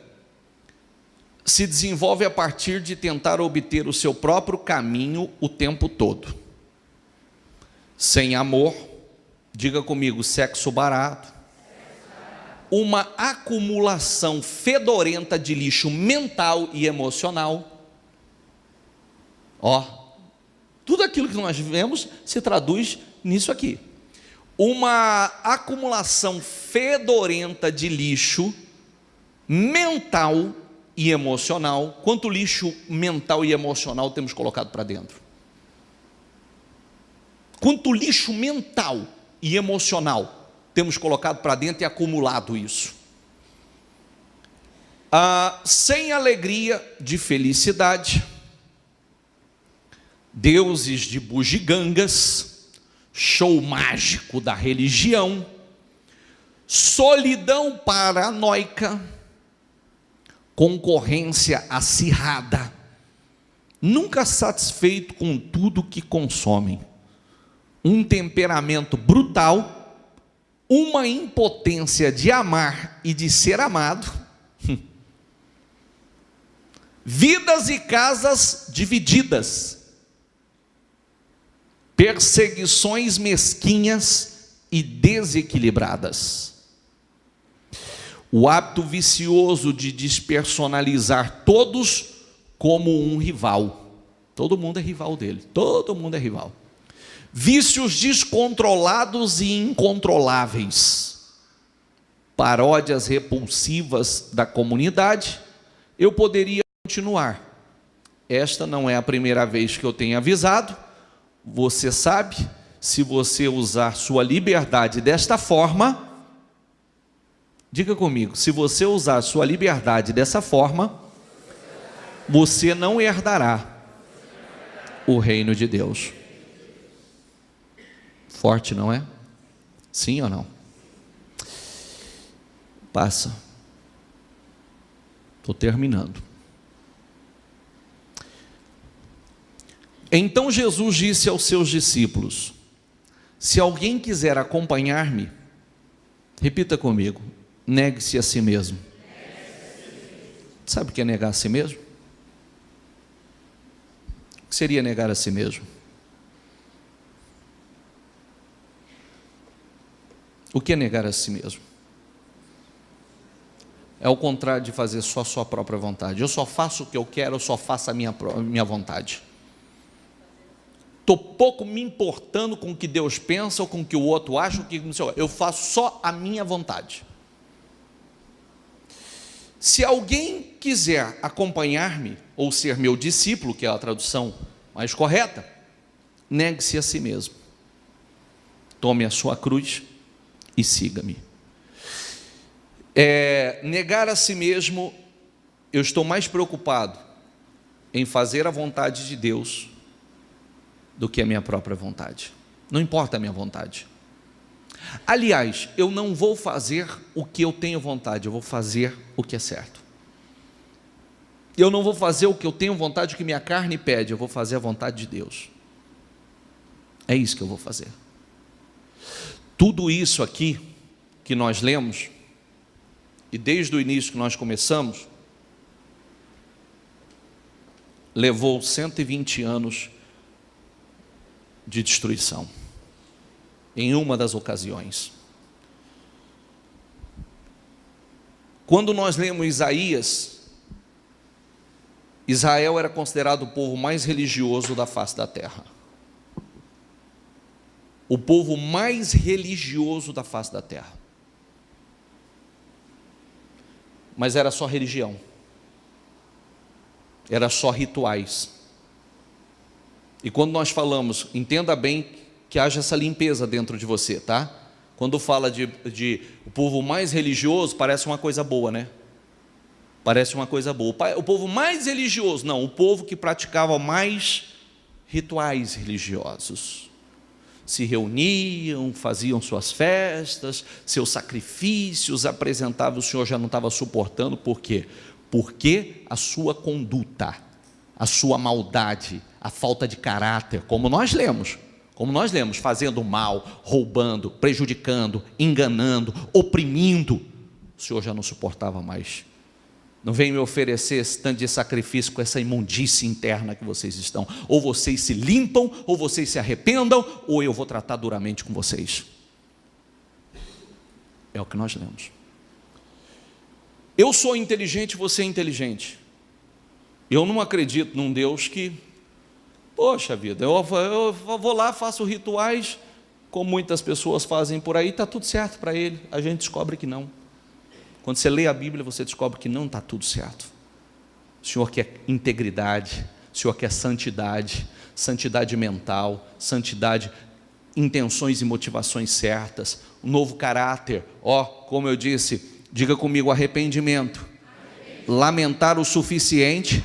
se desenvolve a partir de tentar obter o seu próprio caminho o tempo todo. Sem amor, diga comigo, sexo barato, uma acumulação fedorenta de lixo mental e emocional. Tudo aquilo que nós vemos se traduz nisso aqui. Uma acumulação fedorenta de lixo mental e emocional. Quanto lixo mental e emocional temos colocado para dentro? Quanto lixo mental e emocional temos colocado para dentro e acumulado isso? Sem alegria de felicidade, deuses de bugigangas, show mágico da religião, solidão paranoica, concorrência acirrada, nunca satisfeito com tudo que consomem, um temperamento brutal, uma impotência de amar e de ser amado, vidas e casas divididas, perseguições mesquinhas e desequilibradas, o hábito vicioso de despersonalizar todos como um rival. Todo mundo é rival dele, todo mundo é rival. Vícios descontrolados e incontroláveis, paródias repulsivas da comunidade. Eu poderia continuar. Esta não é a primeira vez que eu tenho avisado. Você sabe, se você usar sua liberdade desta forma, diga comigo, se você usar sua liberdade dessa forma, você não herdará o reino de Deus. Forte, não é? Sim ou não? Passa. Estou terminando. Então Jesus disse aos seus discípulos: se alguém quiser acompanhar-me, repita comigo, negue-se a si mesmo. Sabe o que é negar a si mesmo? O que seria negar a si mesmo? O que é negar a si mesmo? é o contrário de fazer só a sua própria vontade. Eu só faço o que eu quero, eu só faço a minha vontade. Estou pouco me importando com o que Deus pensa ou com o que o outro acha, eu faço só a minha vontade. Se alguém quiser acompanhar-me, ou ser meu discípulo, que é a tradução mais correta, negue-se a si mesmo, tome a sua cruz e siga-me. Negar a si mesmo, eu estou mais preocupado em fazer a vontade de Deus do que a minha própria vontade. Não importa a minha vontade. Aliás, eu não vou fazer o que eu tenho vontade, eu vou fazer o que é certo. Eu não vou fazer o que eu tenho vontade, o que minha carne pede, eu vou fazer a vontade de Deus. É isso que eu vou fazer. Tudo isso aqui que nós lemos, e desde o início que nós começamos, levou 120 anos de destruição, em uma das ocasiões. Quando nós lemos Isaías, Israel era considerado o povo mais religioso da face da terra. O povo mais religioso da face da terra. Mas era só religião. Era só rituais. E quando nós falamos, entenda bem que haja essa limpeza dentro de você, tá? Quando fala de o povo mais religioso, parece uma coisa boa, né? Parece uma coisa boa. O povo mais religioso, não, o povo que praticava mais rituais religiosos. Se reuniam, faziam suas festas, seus sacrifícios, apresentavam, o Senhor já não estava suportando, por quê? Porque a sua conduta, a sua maldade, a falta de caráter, como nós lemos, fazendo mal, roubando, prejudicando, enganando, oprimindo, o Senhor já não suportava mais. Não vem me oferecer esse tanto de sacrifício com essa imundície interna que vocês estão. Ou vocês se limpam, ou vocês se arrependam, ou eu vou tratar duramente com vocês. É o que nós lemos. Eu sou inteligente, você é inteligente. Eu não acredito num Deus que, poxa vida, eu vou lá, faço rituais, como muitas pessoas fazem por aí, está tudo certo para ele. A gente descobre que não. Quando você lê a Bíblia, você descobre que não está tudo certo. O Senhor quer integridade, o Senhor quer santidade, santidade mental, santidade, intenções e motivações certas, um novo caráter. Como eu disse, diga comigo, arrependimento. Lamentar o suficiente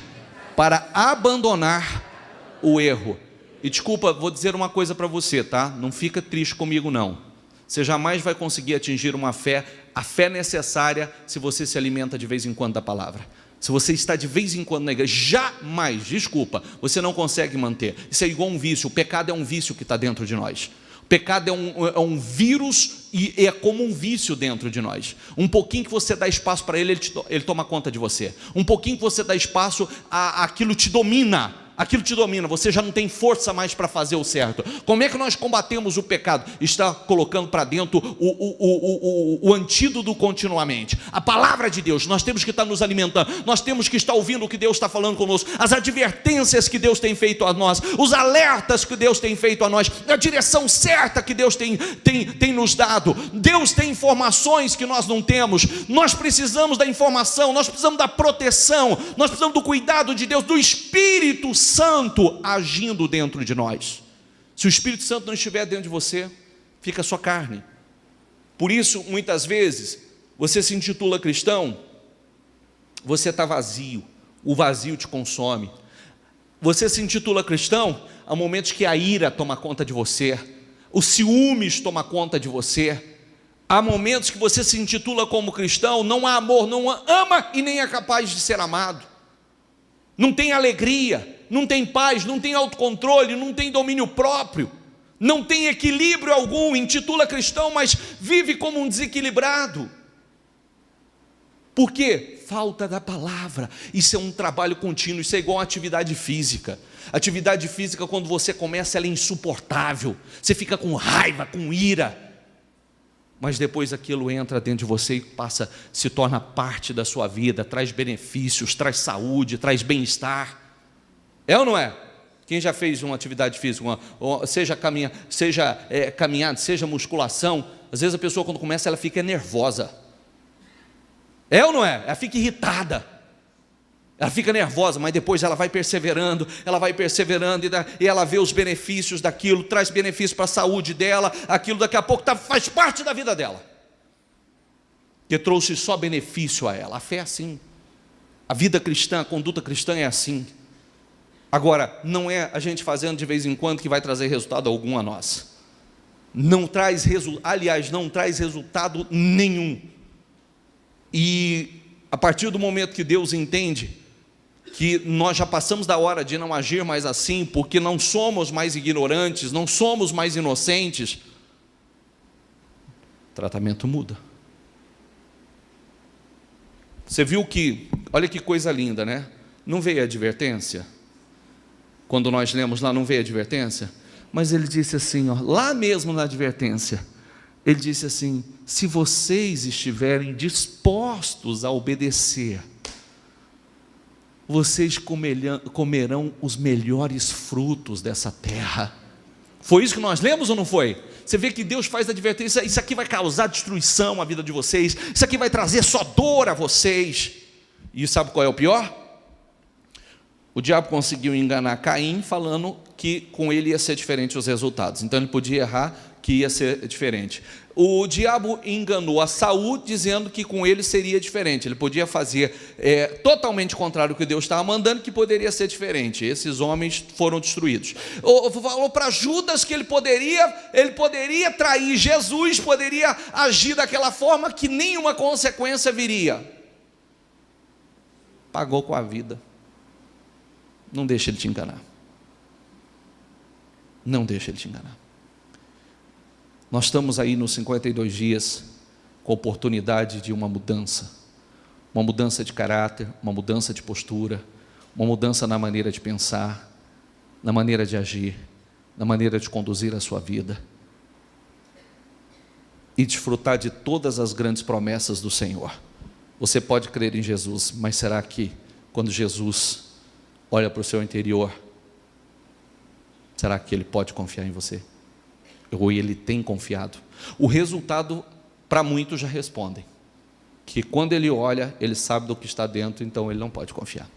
para abandonar o erro. E desculpa, vou dizer uma coisa para você, tá? Não fica triste comigo não. Você jamais vai conseguir atingir uma fé, a fé necessária, se você se alimenta de vez em quando da palavra. Se você está de vez em quando na igreja, jamais, desculpa, você não consegue manter. Isso é igual a um vício. O pecado é um vício que está dentro de nós. O pecado é um vírus e é como um vício dentro de nós. Um pouquinho que você dá espaço para ele toma conta de você. Um pouquinho que você dá espaço, aquilo te domina. Você já não tem força mais para fazer o certo. Como é que nós combatemos o pecado? Está colocando para dentro o antídoto continuamente. A palavra de Deus, nós temos que estar nos alimentando, nós temos que estar ouvindo o que Deus está falando conosco, as advertências que Deus tem feito a nós, os alertas que Deus tem feito a nós, a direção certa que Deus tem nos dado. Deus tem informações que nós não temos, nós precisamos da informação, nós precisamos da proteção, nós precisamos do cuidado de Deus, do Espírito Santo agindo dentro de nós. Se o Espírito Santo não estiver dentro de você, fica a sua carne. Por isso, muitas vezes, você se intitula cristão, você está vazio, o vazio te consome. Você se intitula cristão, há momentos que a ira toma conta de você, os ciúmes toma conta de você, há momentos que você se intitula como cristão, não há amor, não ama e nem é capaz de ser amado, não tem alegria, não tem paz, não tem autocontrole, não tem domínio próprio, não tem equilíbrio algum, intitula cristão, mas vive como um desequilibrado. Por quê? Falta da palavra. Isso é um trabalho contínuo, isso é igual a atividade física. Atividade física, quando você começa, ela é insuportável, você fica com raiva, com ira, mas depois aquilo entra dentro de você e se torna parte da sua vida, traz benefícios, traz saúde, traz bem-estar. É ou não é? Quem já fez uma atividade física, seja caminhada, seja musculação, às vezes a pessoa quando começa ela fica nervosa. É ou não é? Ela fica irritada, ela fica nervosa, mas depois ela vai perseverando e ela vê os benefícios daquilo, traz benefícios para a saúde dela, aquilo daqui a pouco faz parte da vida dela, que trouxe só benefício a ela. A fé é assim, a vida cristã, a conduta cristã é assim. Agora, não é a gente fazendo de vez em quando que vai trazer resultado algum a nós. Não traz resultado nenhum. E a partir do momento que Deus entende que nós já passamos da hora de não agir mais assim, porque não somos mais ignorantes, não somos mais inocentes, o tratamento muda. Você viu que, olha que coisa linda, né? Não veio a advertência? Quando nós lemos lá, não veio a advertência? Mas ele disse assim, ó, lá mesmo na advertência, ele disse assim: se vocês estiverem dispostos a obedecer, vocês comerão os melhores frutos dessa terra. Foi isso que nós lemos ou não foi? Você vê que Deus faz advertência: isso aqui vai causar destruição à vida de vocês, isso aqui vai trazer só dor a vocês. E sabe qual é o pior? O diabo conseguiu enganar Caim falando que com ele ia ser diferente os resultados. Então ele podia errar, que ia ser diferente. O diabo enganou a Saul dizendo que com ele seria diferente. Ele podia fazer totalmente contrário ao que Deus estava mandando, que poderia ser diferente. Esses homens foram destruídos. Falou para Judas que ele poderia trair Jesus, poderia agir daquela forma que nenhuma consequência viria. Pagou com a vida. Não deixe ele te enganar. Não deixe ele te enganar. Nós estamos aí nos 52 dias com a oportunidade de uma mudança de caráter, uma mudança de postura, uma mudança na maneira de pensar, na maneira de agir, na maneira de conduzir a sua vida e desfrutar de todas as grandes promessas do Senhor. Você pode crer em Jesus, mas será que quando Jesus olha para o seu interior, será que ele pode confiar em você? Ou ele tem confiado? O resultado, para muitos já respondem, que quando ele olha, ele sabe do que está dentro, então ele não pode confiar.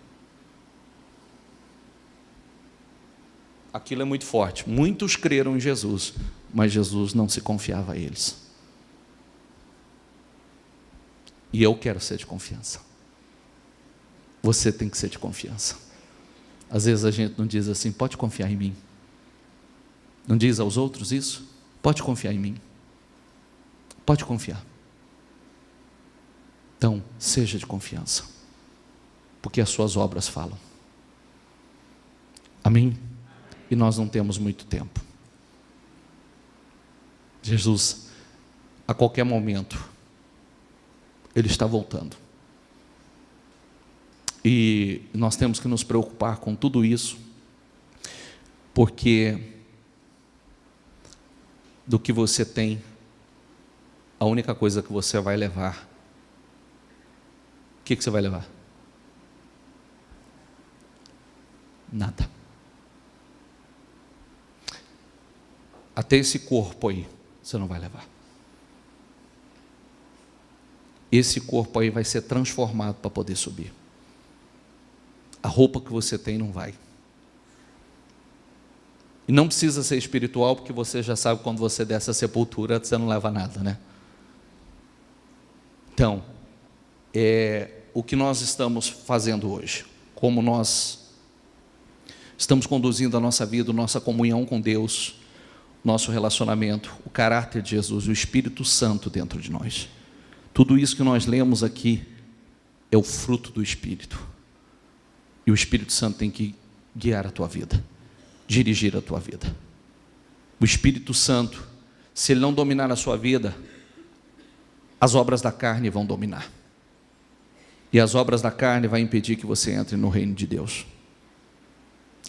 Aquilo é muito forte. Muitos creram em Jesus, mas Jesus não se confiava a eles. E eu quero ser de confiança. Você tem que ser de confiança. Às vezes a gente não diz assim: pode confiar em mim. Não diz aos outros isso? Pode confiar em mim. Pode confiar. Então, seja de confiança, porque as suas obras falam. Amém? E nós não temos muito tempo. Jesus, a qualquer momento, Ele está voltando. E nós temos que nos preocupar com tudo isso, porque do que você tem, a única coisa que você vai levar, o que você vai levar? Nada. Até esse corpo aí, você não vai levar. Esse corpo aí vai ser transformado para poder subir. A roupa que você tem não vai. E não precisa ser espiritual, porque você já sabe, quando você desce a sepultura, você não leva nada, né? Então, o que nós estamos fazendo hoje, como nós estamos conduzindo a nossa vida, nossa comunhão com Deus, nosso relacionamento, o caráter de Jesus, o Espírito Santo dentro de nós. Tudo isso que nós lemos aqui é o fruto do Espírito. E o Espírito Santo tem que guiar a tua vida, dirigir a tua vida. O Espírito Santo, se ele não dominar a sua vida, as obras da carne vão dominar. E as obras da carne vão impedir que você entre no reino de Deus.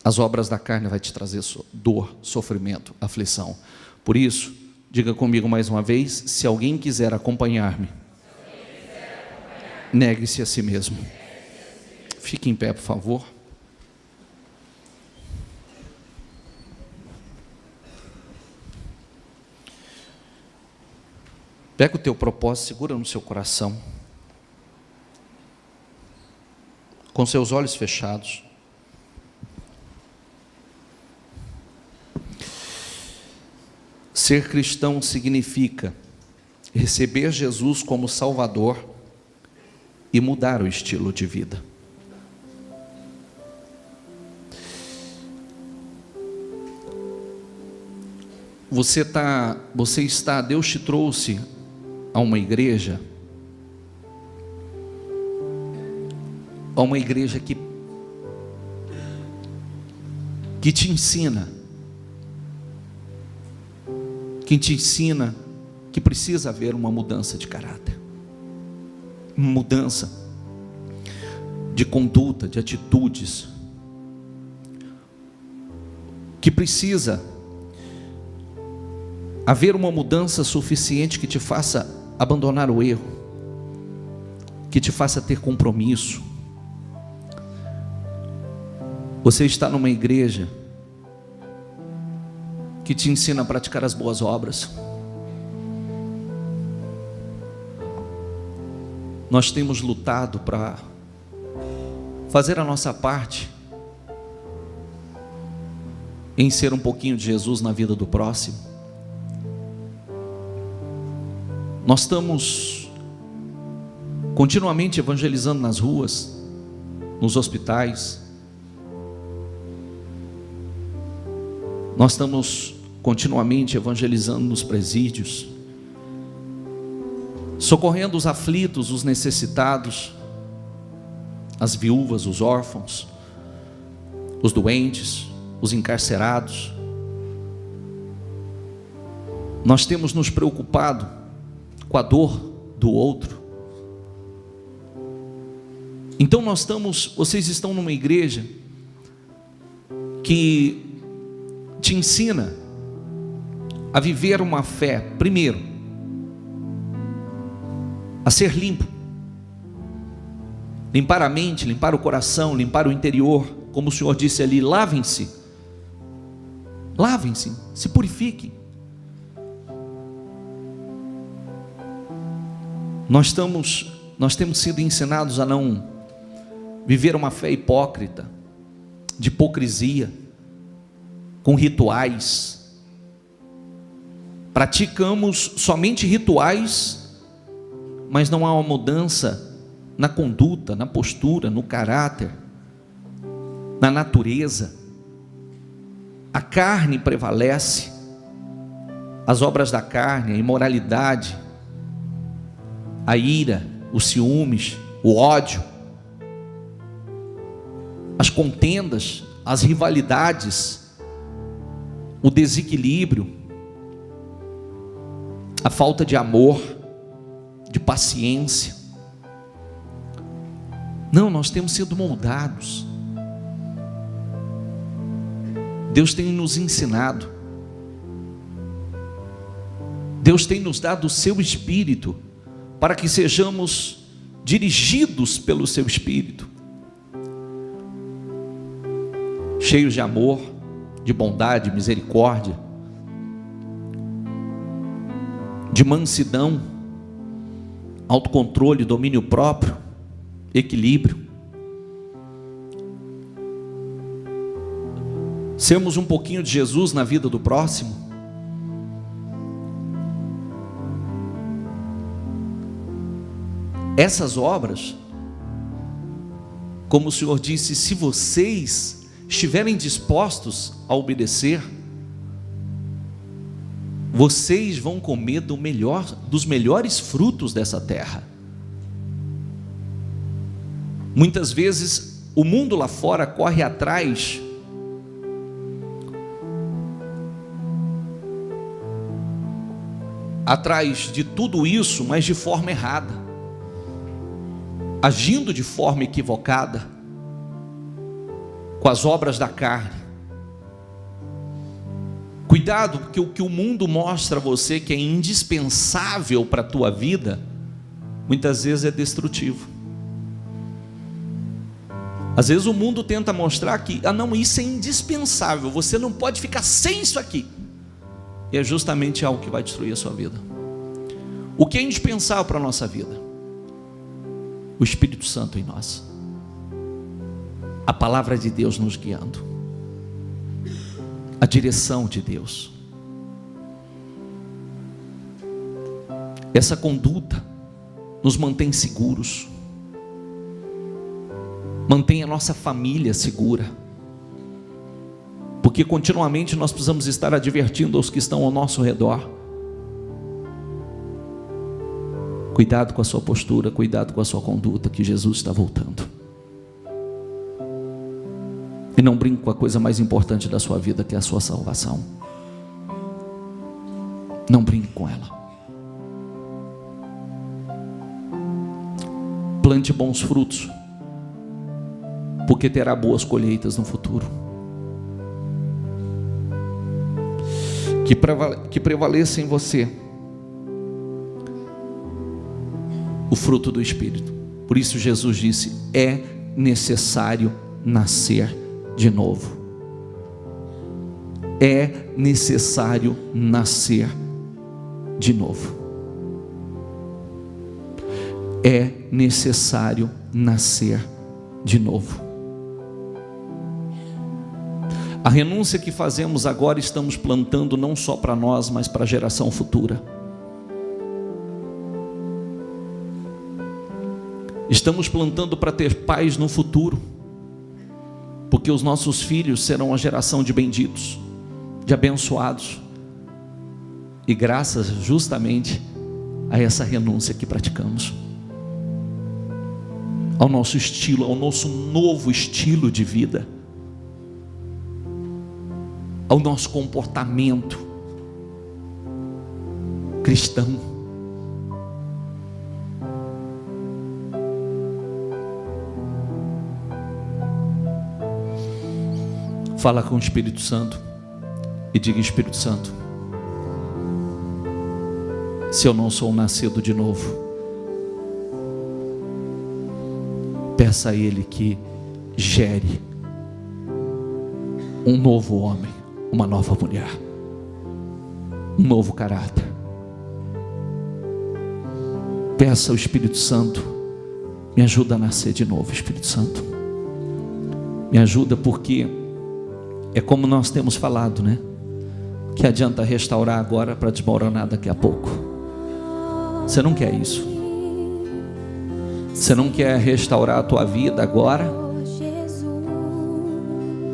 As obras da carne vão te trazer dor, sofrimento, aflição. Por isso, Diga comigo mais uma vez: se alguém quiser acompanhar-me, negue-se a si mesmo. Fique em pé, por favor. Pega o teu propósito, segura no seu coração, com seus olhos fechados. Ser cristão significa receber Jesus como Salvador e mudar o estilo de vida. Deus te trouxe a uma igreja que te ensina, que precisa haver uma mudança de caráter, uma mudança de conduta, de atitudes, que precisa haver uma mudança suficiente que te faça abandonar o erro, que te faça ter compromisso. Você está numa igreja que te ensina a praticar as boas obras. Nós temos lutado para fazer a nossa parte em ser um pouquinho de Jesus na vida do próximo. Nós estamos continuamente evangelizando nas ruas, nos hospitais. Nós estamos continuamente evangelizando nos presídios, socorrendo os aflitos, os necessitados, as viúvas, os órfãos, os doentes, os encarcerados. Nós temos nos preocupado com a dor do outro. Então vocês estão numa igreja que te ensina a viver uma fé, primeiro, a ser limpo, limpar a mente, limpar o coração, limpar o interior, como o Senhor disse ali: lavem-se, se purifiquem. Nós temos sido ensinados a não viver uma fé hipócrita, de hipocrisia, com rituais. Praticamos somente rituais, mas não há uma mudança na conduta, na postura, no caráter, na natureza. A carne prevalece, as obras da carne, a imoralidade, a ira, os ciúmes, o ódio, as contendas, as rivalidades, o desequilíbrio, a falta de amor, de paciência. Não, nós temos sido moldados. Deus tem nos ensinado, Deus tem nos dado o seu Espírito, para que sejamos dirigidos pelo seu Espírito, cheios de amor, de bondade, misericórdia, de mansidão, autocontrole, domínio próprio, equilíbrio. Sermos um pouquinho de Jesus na vida do próximo. Essas obras, como o Senhor disse, se vocês estiverem dispostos a obedecer, vocês vão comer dos melhores frutos dessa terra. Muitas vezes o mundo lá fora corre atrás de tudo isso, mas de forma errada, agindo de forma equivocada, com as obras da carne. Cuidado, porque o que o mundo mostra a você que é indispensável para a tua vida, muitas vezes é destrutivo. Às vezes o mundo tenta mostrar que, não, isso é indispensável, você não pode ficar sem isso aqui. E é justamente algo que vai destruir a sua vida. O que é indispensável para a nossa vida? O Espírito Santo em nós. A palavra de Deus nos guiando. A direção de Deus. Essa conduta nos mantém seguros. Mantém a nossa família segura. Porque continuamente nós precisamos estar advertindo aos que estão ao nosso redor. Cuidado com a sua postura, cuidado com a sua conduta, que Jesus está voltando. E não brinque com a coisa mais importante da sua vida, que é a sua salvação. Não brinque com ela. Plante bons frutos, porque terá boas colheitas no futuro. Que prevaleça em você o fruto do Espírito. Por isso Jesus disse: é necessário nascer de novo. É necessário nascer de novo. É necessário nascer de novo. A renúncia que fazemos agora, estamos plantando não só para nós, mas para a geração futura. Estamos plantando para ter paz no futuro, porque os nossos filhos serão a geração de benditos, de abençoados, e graças justamente a essa renúncia que praticamos, ao nosso estilo, ao nosso novo estilo de vida, ao nosso comportamento cristão. Fala com o Espírito Santo e diga: Espírito Santo, se eu não sou nascido de novo, peça a Ele que gere um novo homem, uma nova mulher, um novo caráter. Peça ao Espírito Santo: me ajuda a nascer de novo, Espírito Santo. Me ajuda, porque é como nós temos falado, né? Que adianta restaurar agora para desmoronar daqui a pouco. Você não quer isso. Você não quer restaurar a tua vida agora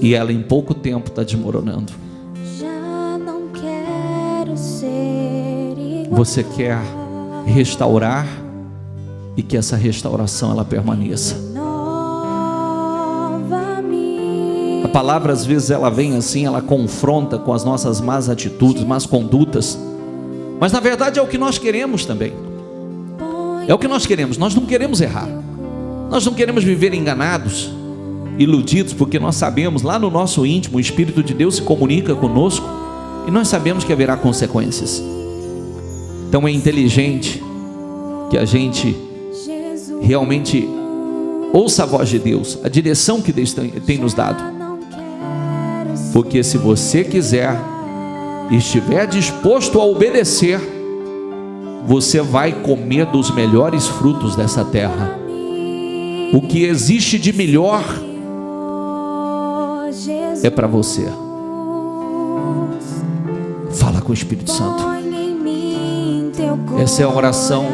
e ela em pouco tempo está desmoronando. Você quer restaurar e que essa restauração ela permaneça. A palavra às vezes ela vem assim, ela confronta com as nossas más atitudes, más condutas, mas na verdade é o que nós queremos também. É o que nós queremos. Nós não queremos errar, nós não queremos viver enganados, iludidos, porque nós sabemos lá no nosso íntimo o Espírito de Deus se comunica conosco e nós sabemos que haverá consequências. Então é inteligente que a gente realmente ouça a voz de Deus, a direção que Deus tem nos dado. Porque se você quiser e estiver disposto a obedecer, você vai comer dos melhores frutos dessa terra. O que existe de melhor é para você. Fala com o Espírito Santo. Essa é a oração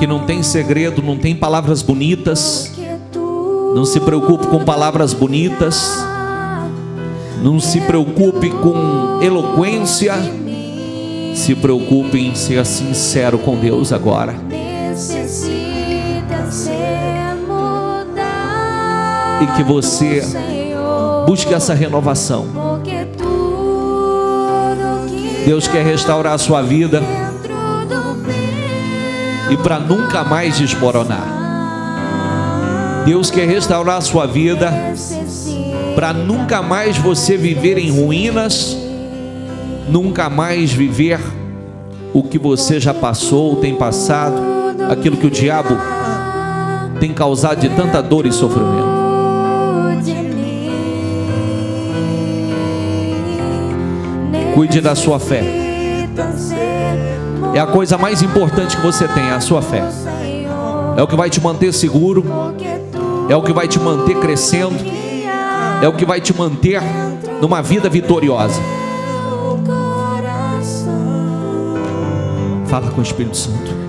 que não tem segredo, não tem palavras bonitas. Não se preocupe com palavras bonitas, não se preocupe com eloquência, se preocupe em ser sincero com Deus agora. E que você busque essa renovação. Deus quer restaurar a sua vida e para nunca mais desmoronar. Deus quer restaurar a sua vida para nunca mais você viver em ruínas, nunca mais viver o que você já passou, tem passado, aquilo que o diabo tem causado de tanta dor e sofrimento. Cuide da sua fé. É a coisa mais importante que você tem, é a sua fé. É o que vai te manter seguro, é o que vai te manter crescendo, é o que vai te manter numa vida vitoriosa. Fala com o Espírito Santo.